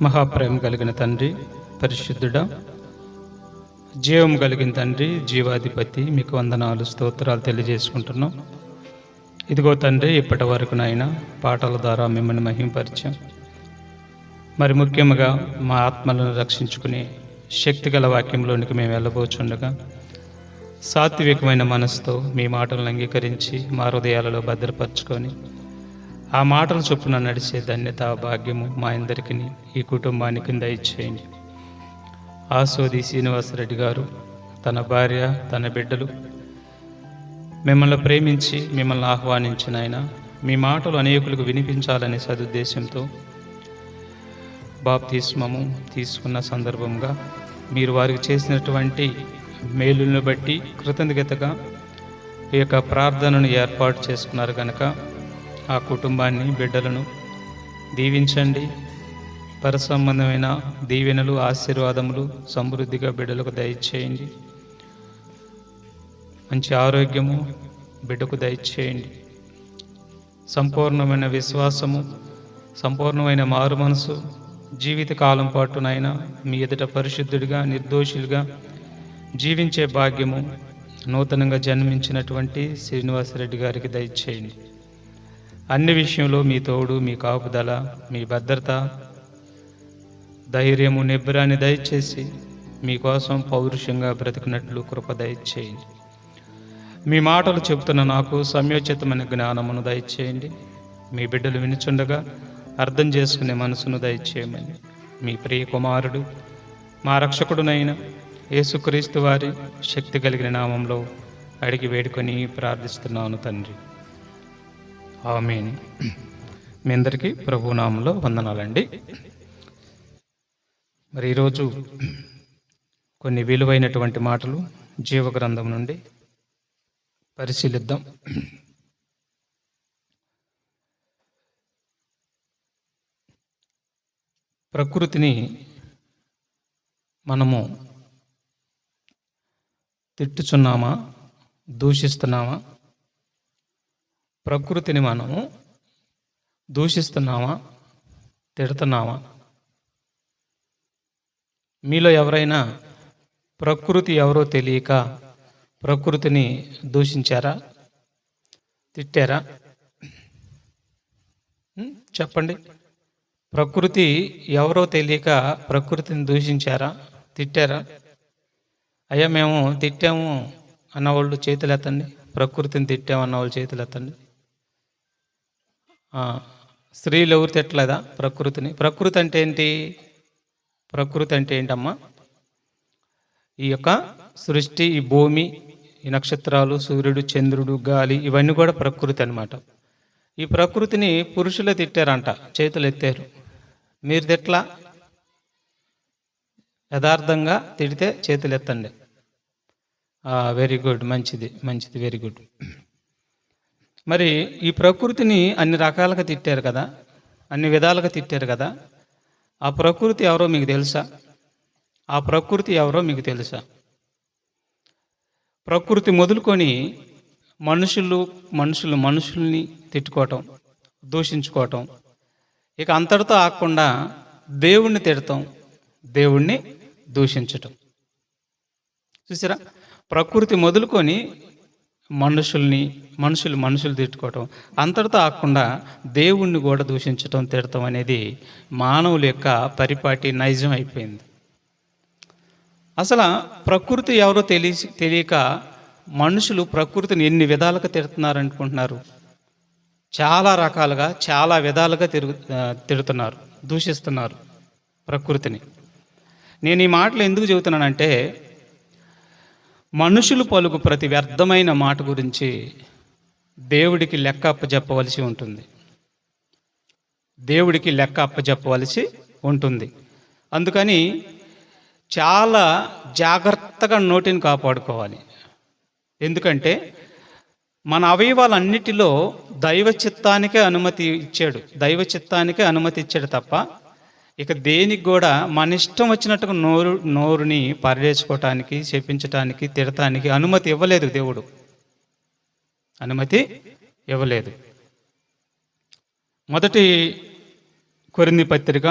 మహాప్రేమ కలిగిన తండ్రి, పరిశుద్ధుడా, జీవం కలిగిన తండ్రి, జీవాధిపతి, మీకు వందనాలు, స్తోత్రాలు తెలియజేసుకుంటున్నాం. ఇదిగో తండ్రి, ఇప్పటి వరకు నాయన పాటల ద్వారా మిమ్మల్ని మహింపరిచాం. మరి ముఖ్యంగా మా ఆత్మలను రక్షించుకునే శక్తి గల వాక్యంలోనికి మేము వెళ్ళబోచుండగా సాత్వికమైన మనసుతో మీ మాటలను అంగీకరించి మా హృదయాలలో భద్రపరచుకొని ఆ మాటలు చొప్పున నడిచే ధన్యత, భాగ్యము మా అందరికీ, ఈ కుటుంబానికి దయచేయండి. ఆసోది శ్రీనివాసరెడ్డి గారు, తన భార్య, తన బిడ్డలు మిమ్మల్ని ప్రేమించి మిమ్మల్ని ఆహ్వానించిన ఆయన మీ మాటలు అనేకులకు వినిపించాలనే సదుద్దేశంతో బాప్తిస్మము తీసుకున్న సందర్భంగా మీరు వారికి చేసినటువంటి మేలులను బట్టి కృతజ్ఞతగా ఈ యొక్క ప్రార్థనను ఏర్పాటు చేసుకున్నారు కనుక ఆ కుటుంబాన్ని, బిడ్డలను దీవించండి. పరసంబంధమైన దీవెనలు, ఆశీర్వాదములు సమృద్ధిగా బిడ్డలకు దయచేయండి. మంచి ఆరోగ్యము బిడ్డకు దయచేయండి. సంపూర్ణమైన విశ్వాసము, సంపూర్ణమైన మారు మనసు, జీవితకాలం పాటునైనా మీ ఎదుట పరిశుద్ధుడిగా, నిర్దోషులుగా జీవించే భాగ్యము నూతనంగా జన్మించినటువంటి శ్రీనివాసరెడ్డి గారికి దయచేయండి. అన్ని విషయంలో మీ తోడు, మీ కాపుదల, మీ భద్రత, ధైర్యము, నిబ్బరాన్ని దయచేసి మీకోసం పౌరుషంగా బ్రతికినట్లు కృప దయచేయండి. మీ మాటలు చెబుతున్న నాకు సమయోచితమైన జ్ఞానమును దయచేయండి. మీ బిడ్డలు వినుచుండగా అర్థం చేసుకునే మనసును దయచేయమని మీ ప్రియ కుమారుడు, మా రక్షకుడునైన యేసుక్రీస్తు వారి శక్తి కలిగిన నామంలో అడిగి వేడుకొని ప్రార్థిస్తున్నాను తండ్రి, ఆమేన్. మీ అందరికీ ప్రభునామంలో వందనాలండి. మరి ఈరోజు కొన్ని విలువైనటువంటి మాటలు జీవగ్రంథం నుండి పరిశీలిద్దాం. ప్రకృతిని మనము తిట్టుచున్నామా, దూషిస్తున్నామా? ప్రకృతిని మనము దూషిస్తున్నామా, తిడుతున్నామా? మీలో ఎవరైనా ప్రకృతి ఎవరో తెలియక ప్రకృతిని దూషించారా, తిట్టారా? చెప్పండి. ప్రకృతి ఎవరో తెలియక ప్రకృతిని దూషించారా, తిట్టారా? అయ్యా మేము తిట్టాము అన్నవాళ్ళు చేతులు ఎత్తండి. ప్రకృతిని తిట్టాము అన్నవాళ్ళు చేతులు ఎత్తండి. స్త్రీలు ఎవరు తిట్టలేదా ప్రకృతిని? ప్రకృతి అంటే ఏంటి? ప్రకృతి అంటే ఏంటమ్మా? ఈ యొక్క సృష్టి, ఈ భూమి, ఈ నక్షత్రాలు, సూర్యుడు, చంద్రుడు, గాలి, ఇవన్నీ కూడా ప్రకృతి అన్నమాట. ఈ ప్రకృతిని పురుషులే తిట్టారంట, చేతులు ఎత్తారు. మీరు తిట్లా? యథార్థంగా తిడితే చేతులు ఎత్తండి. వెరీ గుడ్, మంచిది, వెరీ గుడ్. మరి ఈ ప్రకృతిని అన్ని రకాలుగా తిట్టారు కదా, అన్ని విధాలుగా తిట్టారు కదా. ఆ ప్రకృతి ఎవరో మీకు తెలుసా? ఆ ప్రకృతి ఎవరో మీకు తెలుసా? ప్రకృతి మొదలుకొని మనుషుల్ని తిట్టుకోవటం, దూషించుకోవటం, ఇక అంతటితో ఆగకుండా దేవుణ్ణి తిడతాం, దేవుణ్ణి దూషించటం. చూసారా? ప్రకృతి మొదలుకొని మనుషులు తిట్టుకోవటం, అంతటితో ఆగకుండా దేవుణ్ణి కూడా దూషించటం, తిడటం అనేది మానవుల యొక్క పరిపాటి నైజం అయిపోయింది. అసలు ప్రకృతి ఎవరో తెలియక మనుషులు ప్రకృతిని ఎన్ని విధాలుగా తిడుతున్నారనుకుంటున్నారు? చాలా రకాలుగా, చాలా విధాలుగా తిడుతున్నారు, దూషిస్తున్నారు ప్రకృతిని. నేను ఈ మాటలు ఎందుకు చెబుతున్నానంటే, మనుషులు పలుకు ప్రతి వ్యర్థమైన మాట గురించి దేవుడికి లెక్క అప్పచెప్పవలసి ఉంటుంది. దేవుడికి లెక్క అప్పచెప్పవలసి ఉంటుంది. అందుకని చాలా జాగ్రత్తగా నోటిని కాపాడుకోవాలి. ఎందుకంటే మన అవయవాలన్నిటిలో దైవ చిత్తానికే అనుమతి ఇచ్చాడు తప్ప ఇక దేనికి కూడా మన ఇష్టం వచ్చినట్టుగా నోరుని పారేసుకోవటానికి, చెప్పించటానికి, తిడటానికి అనుమతి ఇవ్వలేదు దేవుడు. అనుమతి ఇవ్వలేదు. మొదటి కొరింథీ పత్రిక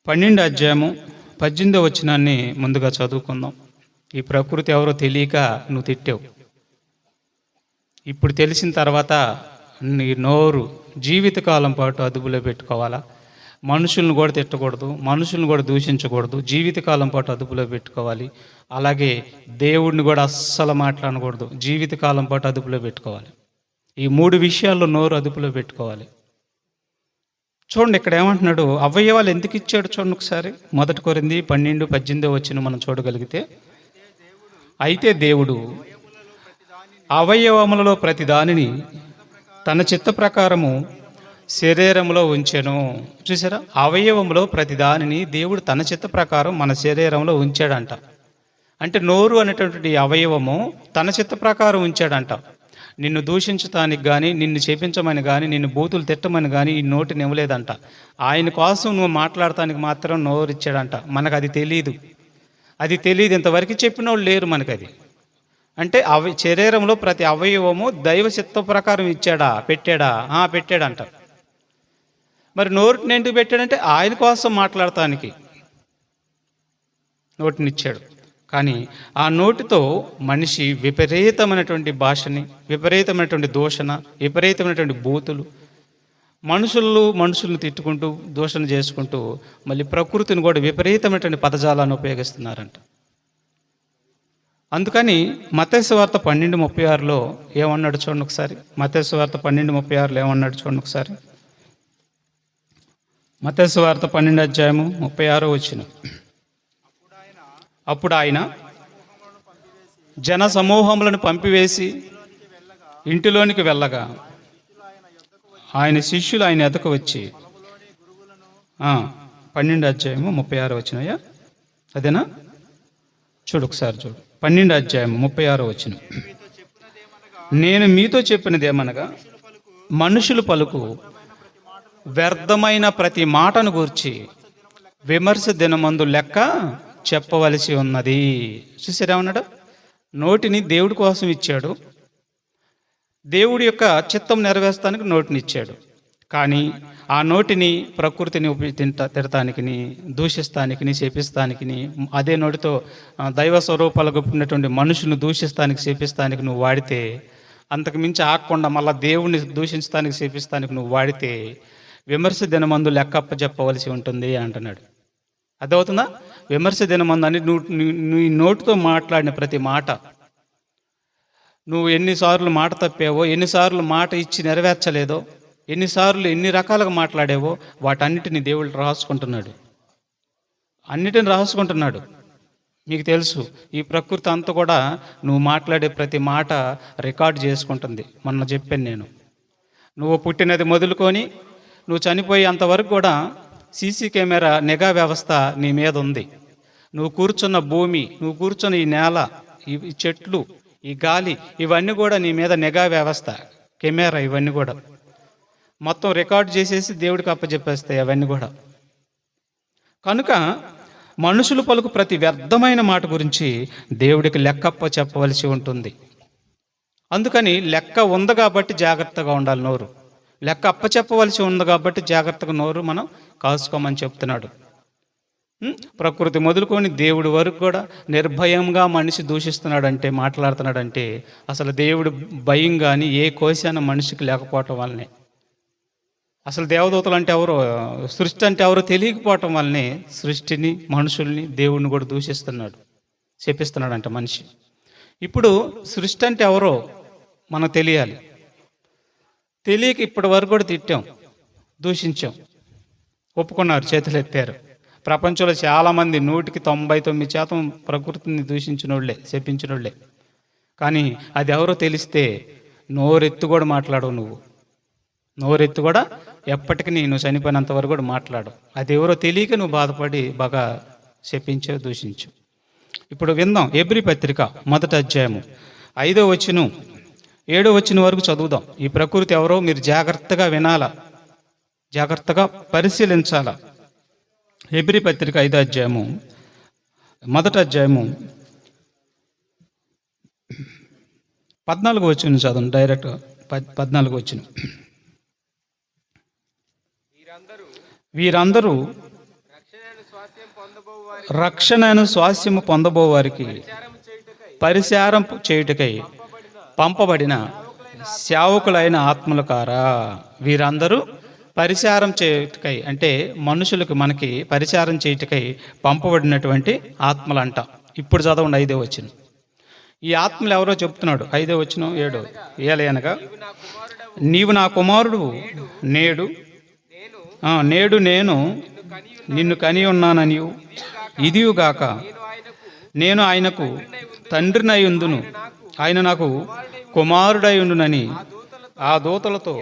12వ అధ్యాయము 18వ వచనాన్ని ముందుగా చదువుకుందాం. ఈ ప్రకృతి ఎవరో తెలియక నువ్వు తిట్టావు. ఇప్పుడు తెలిసిన తర్వాత నీ నోరు జీవితకాలం పాటు అదుపులో పెట్టుకోవాలా? మనుషులను కూడా తిట్టకూడదు, మనుషులను కూడా దూషించకూడదు, జీవితకాలం పాటు అదుపులో పెట్టుకోవాలి. అలాగే దేవుడిని కూడా అస్సలు మాట్లాడకూడదు, జీవితకాలం పాటు అదుపులో పెట్టుకోవాలి. ఈ 3 విషయాల్లో నోరు అదుపులో పెట్టుకోవాలి. చూడండి ఇక్కడ ఏమంటున్నాడు, అవయవాలు ఎందుకు ఇచ్చాడు చూడండి ఒకసారి. మొదటి కొరింథీ 12:18 వచ్చిన మనం చూడగలిగితే, అయితే దేవుడు అవయవములలో ప్రతి దానిని తన చిత్త ప్రకారము శరీరంలో ఉంచెను. చూసారా, అవయవంలో ప్రతి దానిని దేవుడు తన చిత్త ప్రకారం మన శరీరంలో ఉంచాడంట. అంటే నోరు అనేటువంటి అవయవము తన చిత్త ప్రకారం ఉంచాడంట. నిన్ను దూషించటానికి కానీ, నిన్ను చేపించమని కానీ, నిన్ను బూతులు తిట్టమని కానీ ఈ నోటిని ఇవ్వలేదంట. ఆయన కోసం నువ్వు మాట్లాడటానికి మాత్రం నోరు ఇచ్చాడంట. మనకు అది తెలియదు. ఇంతవరకు చెప్పిన వాళ్ళు లేరు మనకు. అంటే శరీరంలో ప్రతి అవయవము దైవ చిత్త ప్రకారం ఇచ్చాడా, పెట్టాడంట. మరి నోటిని ఎందుకు పెట్టాడంటే ఆయన కోసం మాట్లాడటానికి నోటిని ఇచ్చాడు. కానీ ఆ నోటితో మనిషి విపరీతమైనటువంటి భాషని, విపరీతమైనటువంటి దూషణ, విపరీతమైనటువంటి బూతులు, మనుషులను తిట్టుకుంటూ దూషణ చేసుకుంటూ మళ్ళీ ప్రకృతిని కూడా విపరీతమైనటువంటి పదజాలాన్ని ఉపయోగిస్తున్నారంట. అందుకని మత్తయి సువార్త 12:36 ఏమన్నాడు చూడండి ఒకసారి. మత్తయి సువార్త 12:36 ఏమన్నాడు చూడండి ఒకసారి. మత్తయి సువార్త 12వ అధ్యాయము 36వ వచనం. అప్పుడు ఆయన జన సమూహములను పంపివేసి ఇంటిలోనికి వెళ్ళగా ఆయన శిష్యులు ఆయన ఎదుకు వచ్చి 12వ అధ్యాయము 36వ వచనం. అదేనా? చూడు ఒకసారి చూడు. 12వ అధ్యాయము 36వ వచనం. నేను మీతో చెప్పినదేమనగా మనుషులు పలుకు వ్యర్థమైన ప్రతి మాటను గూర్చి విమర్శ దినమందు లెక్క చెప్పవలసి ఉన్నది. చూసారేమన్నాడు? నోటిని దేవుడి కోసం ఇచ్చాడు, దేవుడి యొక్క చిత్తం నెరవేర్చడానికి నోటిని ఇచ్చాడు. కానీ ఆ నోటిని ప్రకృతిని తిడటానికి, దూషిస్తానికి, శపిస్తానికి, అదే నోటితో దైవ స్వరూపాలు గొప్పనటువంటి మనుషులను దూషిస్తానికి, శపిస్తానికి నువ్వు వాడితే, అంతకు మించి ఆగకుండా మళ్ళీ దేవుడిని దూషించడానికి, శపిస్తానికి నువ్వు వాడితే విమర్శ దినమందు లెక్కప్ప చెప్పవలసి ఉంటుంది అంటున్నాడు. అర్థమవుతుందా? విమర్శ దినమందు అని నువ్వు నోటితో మాట్లాడిన ప్రతి మాట, నువ్వు ఎన్నిసార్లు మాట తప్పావో, ఎన్నిసార్లు మాట ఇచ్చి నెరవేర్చలేదో, ఎన్ని రకాలుగా మాట్లాడేవో వాటన్నిటిని దేవుడు రాసుకుంటున్నాడు. మీకు తెలుసు, ఈ ప్రకృతి అంతా కూడా నువ్వు మాట్లాడే ప్రతి మాట రికార్డు చేసుకుంటుంది. మొన్న చెప్పాను నేను, నువ్వు పుట్టినది మొదలుకొని నువ్వు చనిపోయే అంతవరకు కూడా సీసీ కెమెరా నిఘా వ్యవస్థ నీ మీద ఉంది. నువ్వు కూర్చున్న భూమి, నువ్వు కూర్చున్న ఈ నేల, ఈ చెట్లు, ఈ గాలి, ఇవన్నీ కూడా నీ మీద నిఘా వ్యవస్థ, కెమెరా, ఇవన్నీ కూడా మొత్తం రికార్డు చేసేసి దేవుడికి అప్పచెప్పేస్తాయి అవన్నీ కూడా. కనుక మనుషులు పలుకు ప్రతి వ్యర్థమైన మాట గురించి దేవుడికి లెక్కప్ప చెప్పవలసి ఉంటుంది. అందుకని లెక్క ఉంది కాబట్టి జాగ్రత్తగా ఉండాలి నోరు. లెక్క అప్పచెప్పవలసి ఉంది కాబట్టి జాగ్రత్తగా నోరు మనం కాసుకోమని చెప్తున్నాడు. ప్రకృతి మొదలుకొని దేవుడి వరకు కూడా నిర్భయంగా మనిషి దూషిస్తున్నాడంటే, మాట్లాడుతున్నాడంటే అసలు దేవుడు భయం కానీ ఏ కోశాన మనిషికి లేకపోవటం వల్లనే, అసలు దేవదూతలు అంటే ఎవరో, సృష్టి అంటే ఎవరో తెలియకపోవటం వల్లనే సృష్టిని, మనుషుల్ని, దేవుడిని కూడా దూషిస్తున్నాడు, శపిస్తున్నాడంట మనిషి. ఇప్పుడు సృష్టి అంటే ఎవరో మనకు తెలియాలి. తెలియక ఇప్పటి వరకు కూడా తిట్టాం, దూషించాం, ఒప్పుకున్నారు, చేతులు ఎత్తారు. ప్రపంచంలో చాలామంది 99% ప్రకృతిని దూషించినోళ్లే, శపించినోళ్లే. కానీ అది ఎవరో తెలిస్తే నోరెత్తు కూడా మాట్లాడవు. నువ్వు నోరెత్తు కూడా ఎప్పటికీ నువ్వు చనిపోయినంత వరకు కూడా మాట్లాడు. అది ఎవరో తెలియక నువ్వు బాధపడి బాగా శపించావు, దూషించావు. ఇప్పుడు విందాం. హెబ్రీ పత్రిక 1వ అధ్యాయము 5వ వచనం 7వ వచనం వరకు చదువుదాం. ఈ ప్రకృతి ఎవరో మీరు జాగ్రత్తగా వినాలా, జాగ్రత్తగా పరిశీలించాలా. హెబ్రీ పత్రిక 5వ అధ్యాయము మొదటి అధ్యాయము 14 వచనం చదవండి. డైరెక్ట్ 14 వచనం. వీరందరూ రక్షణను స్వాస్యము పొందబోవారికి పరిచారం చేయుటకై పంపబడిన సేవకులైన ఆత్మల కారా. వీరందరూ పరిచారం చేయుటకై అంటే మనుషులకు మనకి పరిచారం చేయుటకై పంపబడినటువంటి ఆత్మలంట. ఇప్పుడు చదవండి 5వ వచనం. ఈ ఆత్మలు ఎవరో చెప్తున్నాడు. 5వ వచనం 7. ఏలయనగా నీవు నా కుమారుడు, నేడు నేను నిన్ను కని ఉన్నాననియు, ఇదియుగాక నేను ఆయనకు తండ్రినై ఉందును, ఆయన నాకు కుమారుడై ఉండునని ఆ దూతలతో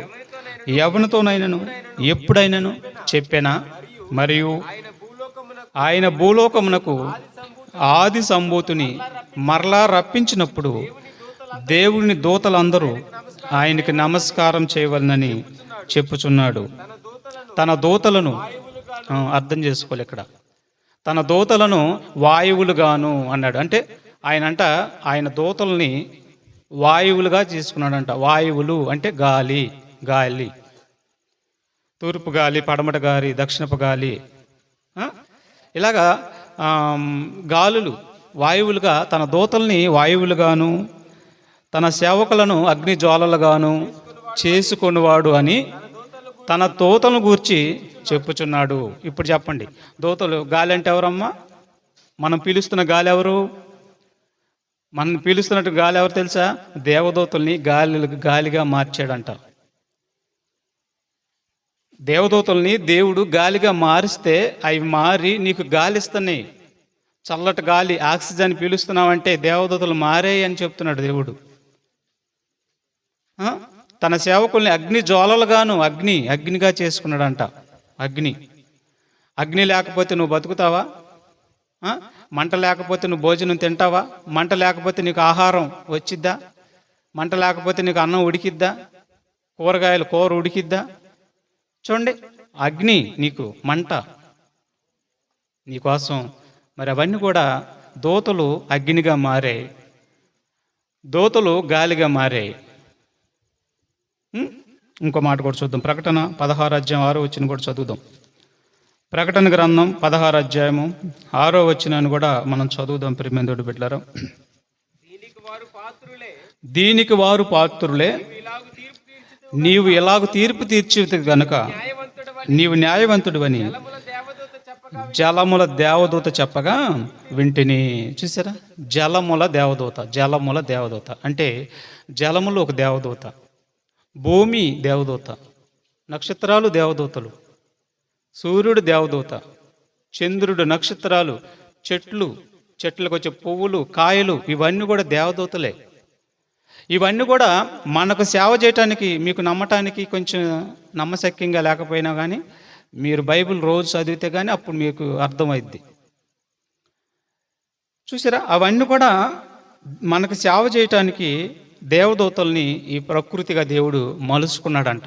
ఎవరితోనైనను ఎప్పుడైనను చెప్పెనా? మరియు ఆయన భూలోకమునకు ఆది సంభూతిని మరలా రప్పించినప్పుడు దేవుని దూతలందరూ ఆయనకి నమస్కారం చేయవలనని చెప్పుచున్నాడు. తన దూతలను అర్థం చేసుకోవాలి. ఇక్కడ తన దూతలను వాయువులుగాను అన్నాడు. అంటే ఆయన దూతల్ని వాయువులుగా తీసుకున్నాడంట. వాయువులు అంటే గాలి, తూర్పు గాలి, పడమట గాలి, దక్షిణపు గాలి, ఇలాగా గాలులు వాయువులుగా తన దూతల్ని వాయువులుగాను తన సేవకులను అగ్ని జ్వాలలుగాను చేసుకొనివాడు అని తన దూతలను గూర్చి చెప్పుచున్నాడు. ఇప్పుడు చెప్పండి, దూతలు గాలి అంటే ఎవరమ్మా? మనం పీలుస్తున్న గాలి ఎవరు? మనం పీలుస్తున్నట్టు గాలి ఎవరు తెలుసా? దేవదూతల్ని గాలిగా మార్చాడంట. దేవదూతల్ని దేవుడు గాలిగా మారిస్తే అవి మారి నీకు గాలి ఇస్తున్నాయి. చల్లటి గాలి, ఆక్సిజన్ పీలుస్తున్నావంటే దేవదూతలు మారాయి అని చెప్తున్నాడు దేవుడు. తన సేవకుల్ని అగ్ని జ్వాలలుగాను అగ్నిగా చేసుకున్నాడంట. అగ్ని లేకపోతే నువ్వు బతుకుతావా? మంట లేకపోతే నువ్వు భోజనం తింటావా? మంట లేకపోతే నీకు ఆహారం వచ్చిద్దా? మంట లేకపోతే నీకు అన్నం ఉడికిద్దా? కూర ఉడికిద్దా? చూడండి, అగ్ని నీకు మంట నీకోసం. మరి అవన్నీ కూడా దూతలు అగ్నిగా మారాయి, దూతలు గాలిగా మారాయి. ఇంకో మాట కూడా చూద్దాం. ప్రకటన 16వ అధ్యాయం 6వ వచనం కూడా చదువుదాం. ప్రకటన గ్రంథం 16వ అధ్యాయము 6వ వచనాన్ని కూడా మనం చదువుదాం. ప్రియమైనోడు బిడ్డలారా, దీనికి వారు పాత్రులే, నీవు ఎలాగూ తీర్పు తీర్చి గనుక నీవు న్యాయవంతుడివని జలముల దేవదూత చెప్పగా వింటిని. చూసారా, జలముల దేవదూత అంటే జలములు ఒక దేవదూత, భూమి దేవదూత, నక్షత్రాలు దేవదూతలు, సూర్యుడు దేవదూత, చంద్రుడు, నక్షత్రాలు, చెట్లకు వచ్చే పువ్వులు, కాయలు, ఇవన్నీ కూడా దేవదూతలే. ఇవన్నీ కూడా మనకు సేవ చేయటానికి, మీకు నమ్మటానికి కొంచెం నమ్మశక్యంగా లేకపోయినా కానీ మీరు బైబిల్ రోజు చదివితే కానీ అప్పుడు మీకు అర్థమైద్ది. చూసారా, అవన్నీ కూడా మనకు సేవ చేయటానికి దేవదూతల్ని ఈ ప్రకృతిగా దేవుడు మలుచుకున్నాడంట.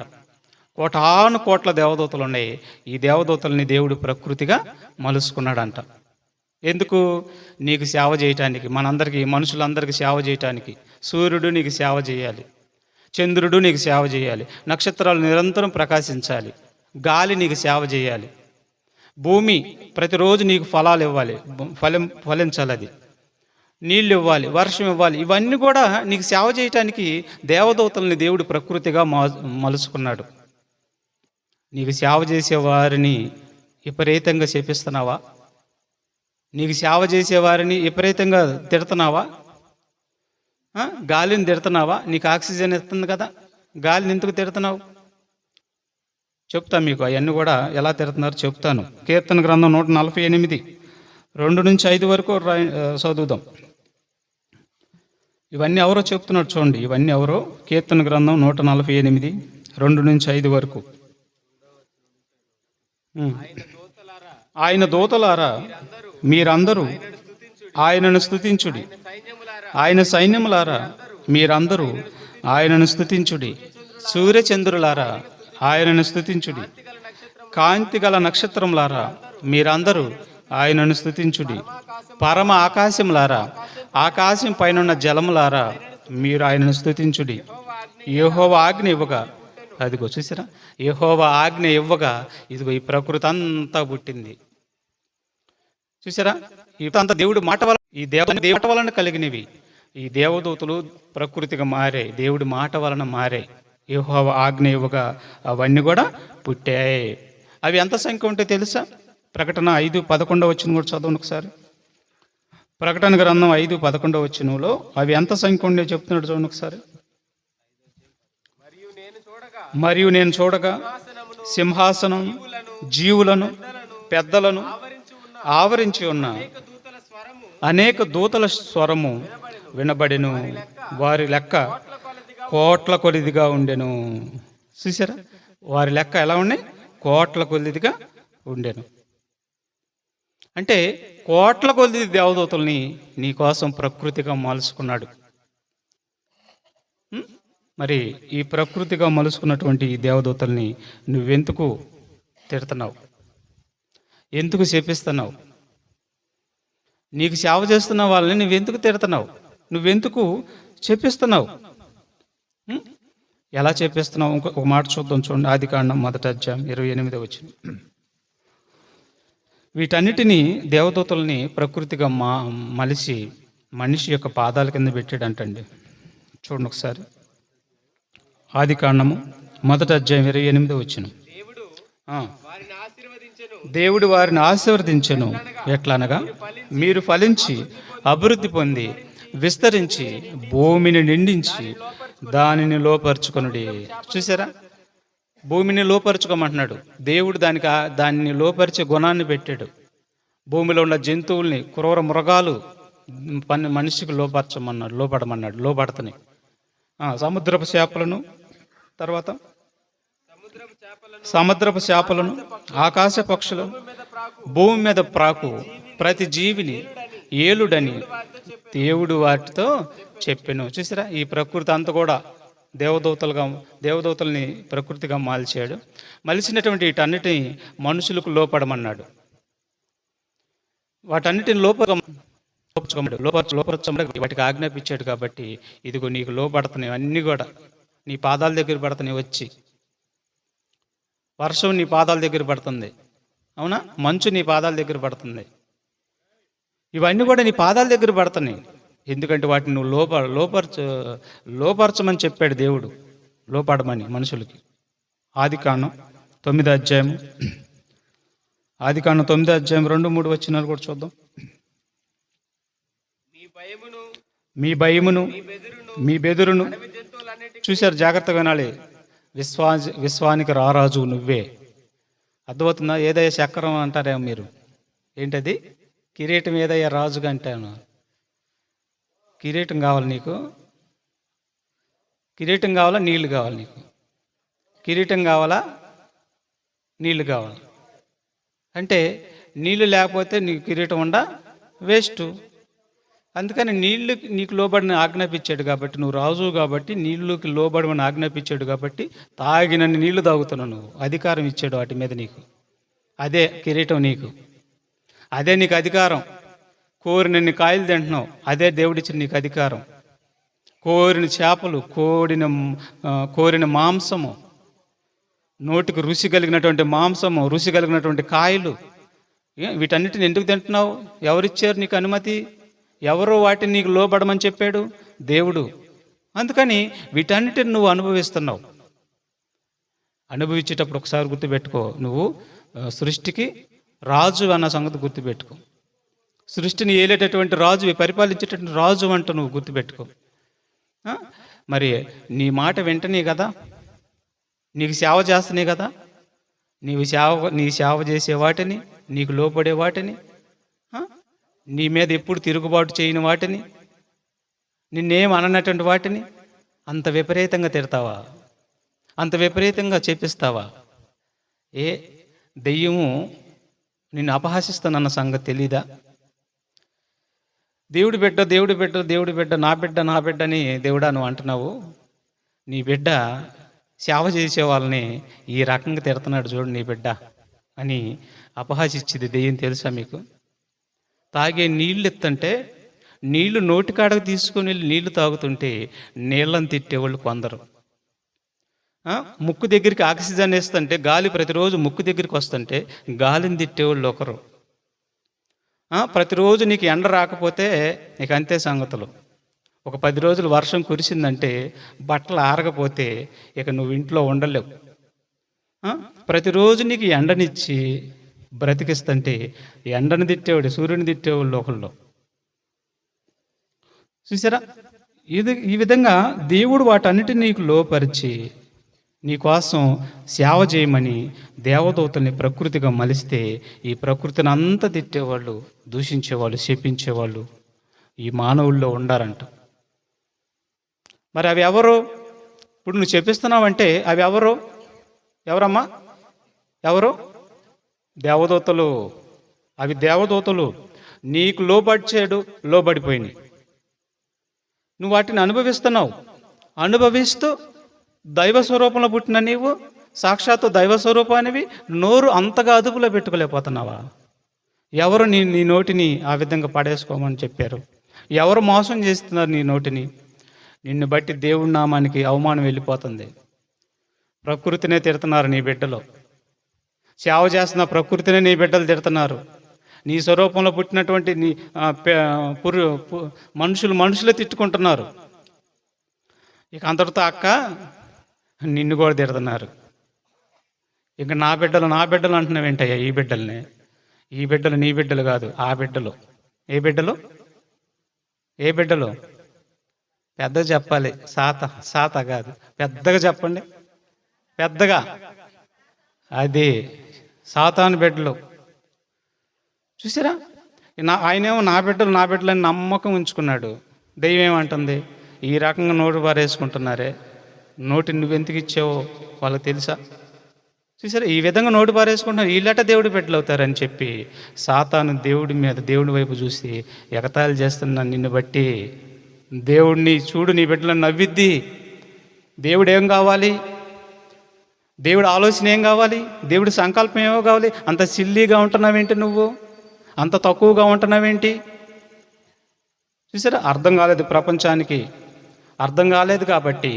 కోట్ల దేవదూతలు ఉన్నాయి. ఈ దేవదూతల్ని దేవుడు ప్రకృతిగా మలుచుకున్నాడంట. ఎందుకు? నీకు సేవ చేయటానికి, మనందరికీ, మనుషులందరికీ సేవ చేయటానికి. సూర్యుడు నీకు సేవ చేయాలి, చంద్రుడు నీకు సేవ చేయాలి, నక్షత్రాలు నిరంతరం ప్రకాశించాలి, గాలి నీకు సేవ చేయాలి, భూమి ప్రతిరోజు నీకు ఫలాలు ఇవ్వాలి, ఫలించాలి, అది నీళ్ళు ఇవ్వాలి, వర్షం ఇవ్వాలి. ఇవన్నీ కూడా నీకు సేవ చేయటానికి దేవదూతల్ని దేవుడు ప్రకృతిగా మలుచుకున్నాడు. నీకు సేవ చేసేవారిని విపరీతంగా శపిస్తున్నావా? నీకు సేవ చేసేవారిని విపరీతంగా తిడుతున్నావా? గాలిని తిడుతున్నావా? నీకు ఆక్సిజన్ ఇస్తుంది కదా, గాలిని ఎందుకు తిడుతున్నావు? చెప్తాను మీకు అవన్నీ కూడా ఎలా తిడుతున్నారో చెప్తాను. కీర్తన గ్రంథం 148 2-5 వరకు చదువుదాం. ఇవన్నీ ఎవరో చెప్తున్నాడు చూడండి. ఇవన్నీ ఎవరో? కీర్తన గ్రంథం 148 2-5 వరకు. ఆయన దూతలారా మీరందరూ ఆయనను స్తుతించుడి, ఆయన సైన్యములారా మీరందరూ ఆయనను స్తుతించుడి, సూర్యచంద్రులారా ఆయనను స్తుతించుడి, కాంతి గల నక్షత్రములారా మీరందరూ ఆయనను స్తుతించుడి. పరమ ఆకాశములారా, ఆకాశం పైనున్న జలములారా, మీరు ఆయనను స్తుతించుడి. యెహోవా ఆజ్ఞ ఇవ్వగా, అదిగో చూసారా, యెహోవా ఆజ్ఞ ఇవ్వగా ఇదిగో ఈ ప్రకృతి అంతా పుట్టింది. చూసారా, ఇదంతా దేవుడి మాట వల్ల, ఈ దేవుడి మాట వలన కలిగినవి. ఈ దేవదూతలు ప్రకృతిగా మారాయి, దేవుడి మాట వలన మారాయి. యెహోవా ఆజ్ఞ ఇవ్వగా అవన్నీ కూడా పుట్టాయి. అవి ఎంత సంఖ్య ఉంటే తెలుసా? ప్రకటన 5:11 కూడా చదవండి ఒకసారి. ప్రకటన గ్రంథం 5:11 అవి ఎంత సంఖ్య ఉండే చెప్తున్నాడు చూడండి ఒకసారి. మరియు నేను చూడగా సింహాసనం, జీవులను, పెద్దలను ఆవరించి ఉన్న అనేక దూతల స్వరము వినబడెను. వారి లెక్క కోట్ల కొలిదిగా ఉండెను. చూసారా, వారి లెక్క ఎలా ఉన్నాయి? కోట్ల కొలిదిగా ఉండెను. అంటే కోట్ల కొలిది దేవదూతల్ని నీ కోసం ప్రకృతిగా మలుచుకున్నాడు. మరి ఈ ప్రకృతిగా మలుచుకున్నటువంటి ఈ దేవదూతల్ని నువ్వెందుకు తిడుతున్నావు? ఎందుకు శపిస్తున్నావు? నీకు సేవ చేస్తున్న వాళ్ళని నువ్వెందుకు తిడుతున్నావు? నువ్వెందుకు చెప్పిస్తున్నావు? ఎలా చెప్పిస్తున్నావు? ఒక మాట చూద్దాం చూడండి. ఆదికాండం 1:28. వీటన్నిటినీ దేవదూతల్ని ప్రకృతిగా మలిసి మనిషి యొక్క పాదాల కింద పెట్టాడంటండి. చూడండి ఒకసారి. ఆదికాండము 1:28. దేవుడు వారిని ఆశీర్వదించెను. ఎట్లనగా, మీరు ఫలించి అభివృద్ధి పొంది విస్తరించి భూమిని నిండించి దానిని లోపరుచుకొనుడి. చూసారా, భూమిని లోపరుచుకోమంటున్నాడు దేవుడు. దాన్ని లోపరిచే గుణాన్ని పెట్టాడు. భూమిలో ఉన్న జంతువుల్ని, క్రూర మృగాలు మనిషికి లోపడమన్నాడు. లోపడుతున్నాయి. సముద్రపు చేపలను, తర్వాత సముద్రపు చేపలను, ఆకాశ పక్షులను, భూమి మీద ప్రాకు ప్రతి జీవిని ఏలుడని దేవుడు వాటితో చెప్పెను. చూసారా, ఈ ప్రకృతి అంతా కూడా దేవదూతల్ని ప్రకృతిగా మాల్చాడు. మలిచినటువంటి వీటన్నిటిని మనుషులకు లోపడమన్నాడు. వాటన్నిటిని లోపరచమని వాటికి ఆజ్ఞాపించాడు. కాబట్టి ఇదిగో నీకు లోపడుతున్నాయి, అన్నీ కూడా నీ పాదాల దగ్గర పడుతున్నాయి. వచ్చి వర్షం నీ పాదాల దగ్గర పడుతుంది, అవునా? మంచు నీ పాదాల దగ్గర పడుతుంది. ఇవన్నీ కూడా నీ పాదాల దగ్గర పడుతున్నాయి. ఎందుకంటే వాటిని నువ్వు లోపరచమని చెప్పాడు దేవుడు, లోపడమని మనుషులకి. ఆదికాండం 9 ఆదికాండం 9 2-3 వచనాలు కూడా చూద్దాం. మీ భయమును మీ బెదురును చూశారు, జాగ్రత్తగా వినాలి. విశ్వానికి రారాజు నువ్వే. అర్థమవుతుందా? ఏదయ్యా చక్రం అంటారేమో మీరు. ఏంటది? కిరీటం ఏదయ్యా రాజుగా అంటాను. కిరీటం కావాలి నీకు? కిరీటం కావాలా, నీళ్లు కావాలి నీకు? కిరీటం కావాలా, నీళ్లు కావాలా? అంటే నీళ్లు లేకపోతే నీకు కిరీటం ఉండ వేస్ట్. అందుకని నీళ్ళు నీకు లోబడిన ఆజ్ఞాపించాడు కాబట్టి, నువ్వు రాజు కాబట్టి నీళ్ళకి లోబడమని ఆజ్ఞాపించాడు కాబట్టి తాగినన్ని నీళ్లు తాగుతున్నావు నువ్వు. అధికారం ఇచ్చాడు వాటి మీద నీకు. అదే కిరీటం నీకు, అదే నీకు అధికారం. కోరినన్ని కాయలు తింటున్నావు, అదే దేవుడిచ్చిన నీకు అధికారం. కోరిన చేపలు, కోరిన మాంసము, నోటికి రుచి కలిగినటువంటి మాంసము, రుచి కలిగినటువంటి కాయలు, వీటన్నిటిని ఎందుకు తింటున్నావు? ఎవరిచ్చారు నీకు అనుమతి? ఎవరో వాటిని నీకు లోబడమని చెప్పాడు? దేవుడు. అందుకని వీటన్నిటిని నువ్వు అనుభవిస్తున్నావు. అనుభవించేటప్పుడు ఒకసారి గుర్తుపెట్టుకో, నువ్వు సృష్టికి రాజు అన్న సంగతి గుర్తుపెట్టుకో. సృష్టిని ఏలేటటువంటి రాజు, పరిపాలించేటటువంటి రాజు అంటూ నువ్వు గుర్తుపెట్టుకో. మరి నీ మాట వెంటనే కదా, నీకు సేవ చేస్తనే కదా, నీ సేవ చేసే వాటిని, నీకు లోపడే వాటిని, నీ మీద ఎప్పుడు తిరుగుబాటు చేయని వాటిని, నిన్నేం అననటువంటి వాటిని అంత విపరీతంగా తిడతావా? అంత విపరీతంగా చెప్పిస్తావా? దెయ్యము నిన్ను అపహాసిస్తానన్న సంగతి తెలీదా? దేవుడి బిడ్డ, దేవుడి బిడ్డ, దేవుడి బిడ్డ, నా బిడ్డ, నా బిడ్డ అని దేవుడా నువ్వు అంటున్నావు. నీ బిడ్డ సేవ చేసే వాళ్ళని ఈ రకంగా తిడుతున్నాడు చూడు. నీ బిడ్డ అని అపహాసిచ్చింది దెయ్యం, తెలుసా మీకు? తాగే నీళ్ళు ఎత్తంటే నీళ్లు నోటికాడకు తీసుకొని వెళ్ళి నీళ్లు తాగుతుంటే నీళ్ళని తిట్టేవాళ్ళు కొందరు. ముక్కు దగ్గరికి ఆక్సిజన్ వేస్తుంటే గాలి ప్రతిరోజు ముక్కు దగ్గరికి వస్తుంటే గాలిని తిట్టేవాళ్ళు ఒకరు. ప్రతిరోజు నీకు ఎండ రాకపోతే నీకు అంతే సంగతులు. ఒక 10 రోజులు వర్షం కురిసిందంటే బట్టలు ఆరకపోతే ఇక నువ్వు ఇంట్లో ఉండలేవు. ప్రతిరోజు నీకు ఎండనిచ్చి బ్రతికిస్తుంటే ఎండను తిట్టేవాడు, సూర్యుని తిట్టేవాళ్ళు ఒకళ్ళు. చూసారా? ఈ విధంగా దేవుడు వాటన్నిటిని నీకు లోపరిచి నీకోసం సేవ చేయమని దేవదూతల్ని ప్రకృతిగా మలిస్తే ఈ ప్రకృతిని అంతా తిట్టేవాళ్ళు, దూషించేవాళ్ళు, శపించేవాళ్ళు ఈ మానవుల్లో ఉండారంట. మరి అవి ఎవరు? ఇప్పుడు నువ్వు చెప్పిస్తున్నావంటే అవి ఎవరమ్మా? ఎవరు? దేవదూతలు. అవి దేవదూతలు. నీకు లోబడిపోయినాయి. నువ్వు వాటిని అనుభవిస్తున్నావు. అనుభవిస్తూ దైవ స్వరూపంలో పుట్టిన నీవు సాక్షాత్తు దైవ స్వరూపానివి నోరు అంతగా అదుపులో పెట్టుకోలేకపోతున్నావా? ఎవరు నీ నోటిని ఆ విధంగా పడేసుకోమని చెప్పారు? ఎవరు మోసం చేస్తున్నారు నీ నోటిని? నిన్ను బట్టి దేవుడి నామానికి అవమానం వెళ్ళిపోతుంది. ప్రకృతినే తిడుతున్నారు నీ బిడ్డలు. సేవ చేస్తున్న ప్రకృతినే నీ బిడ్డలు తిడుతున్నారు. నీ స్వరూపంలో పుట్టినటువంటి నీ మనుషులే తిట్టుకుంటున్నారు. ఇక అంతటితో అక్క నిన్ను కూడా తిడుతున్నారు. ఇక నా బిడ్డలు అంటున్నావేంటయ్యా? ఈ బిడ్డలు నీ బిడ్డలు కాదు, ఆ బిడ్డలు. ఏ బిడ్డలు? పెద్దగా చెప్పాలి. సాత కాదు, పెద్దగా చెప్పండి. పెద్దగా. అది సాతాను బిడ్డలు. చూసారా? ఆయనేమో నా బిడ్డలు అని నమ్మకం ఉంచుకున్నాడు. దైవం ఏమంటుంది? ఈ రకంగా నోటు పారేసుకుంటున్నారే, నోటిని నువ్వెందుకు ఇచ్చావో వాళ్ళకి తెలుసా? చూసారా? ఈ విధంగా నోటు పారేసుకుంటున్నారు, వీళ్ళట దేవుడి బిడ్డలు అవుతారని చెప్పి సాతాను దేవుడి వైపు చూసి ఎగతాళి చేస్తున్నా. నిన్ను బట్టి దేవుడిని చూడు, నీ బిడ్డలను నవ్విద్ది. దేవుడు ఏం కావాలి? దేవుడు ఆలోచన ఏం కావాలి? దేవుడి సంకల్పం ఏమో కావాలి? అంత సిల్లీగా ఉంటున్నావేంటి నువ్వు? అంత తక్కువగా ఉంటున్నావేంటి? చూసారా? అర్థం కాలేదు ప్రపంచానికి. అర్థం కాలేదు కాబట్టి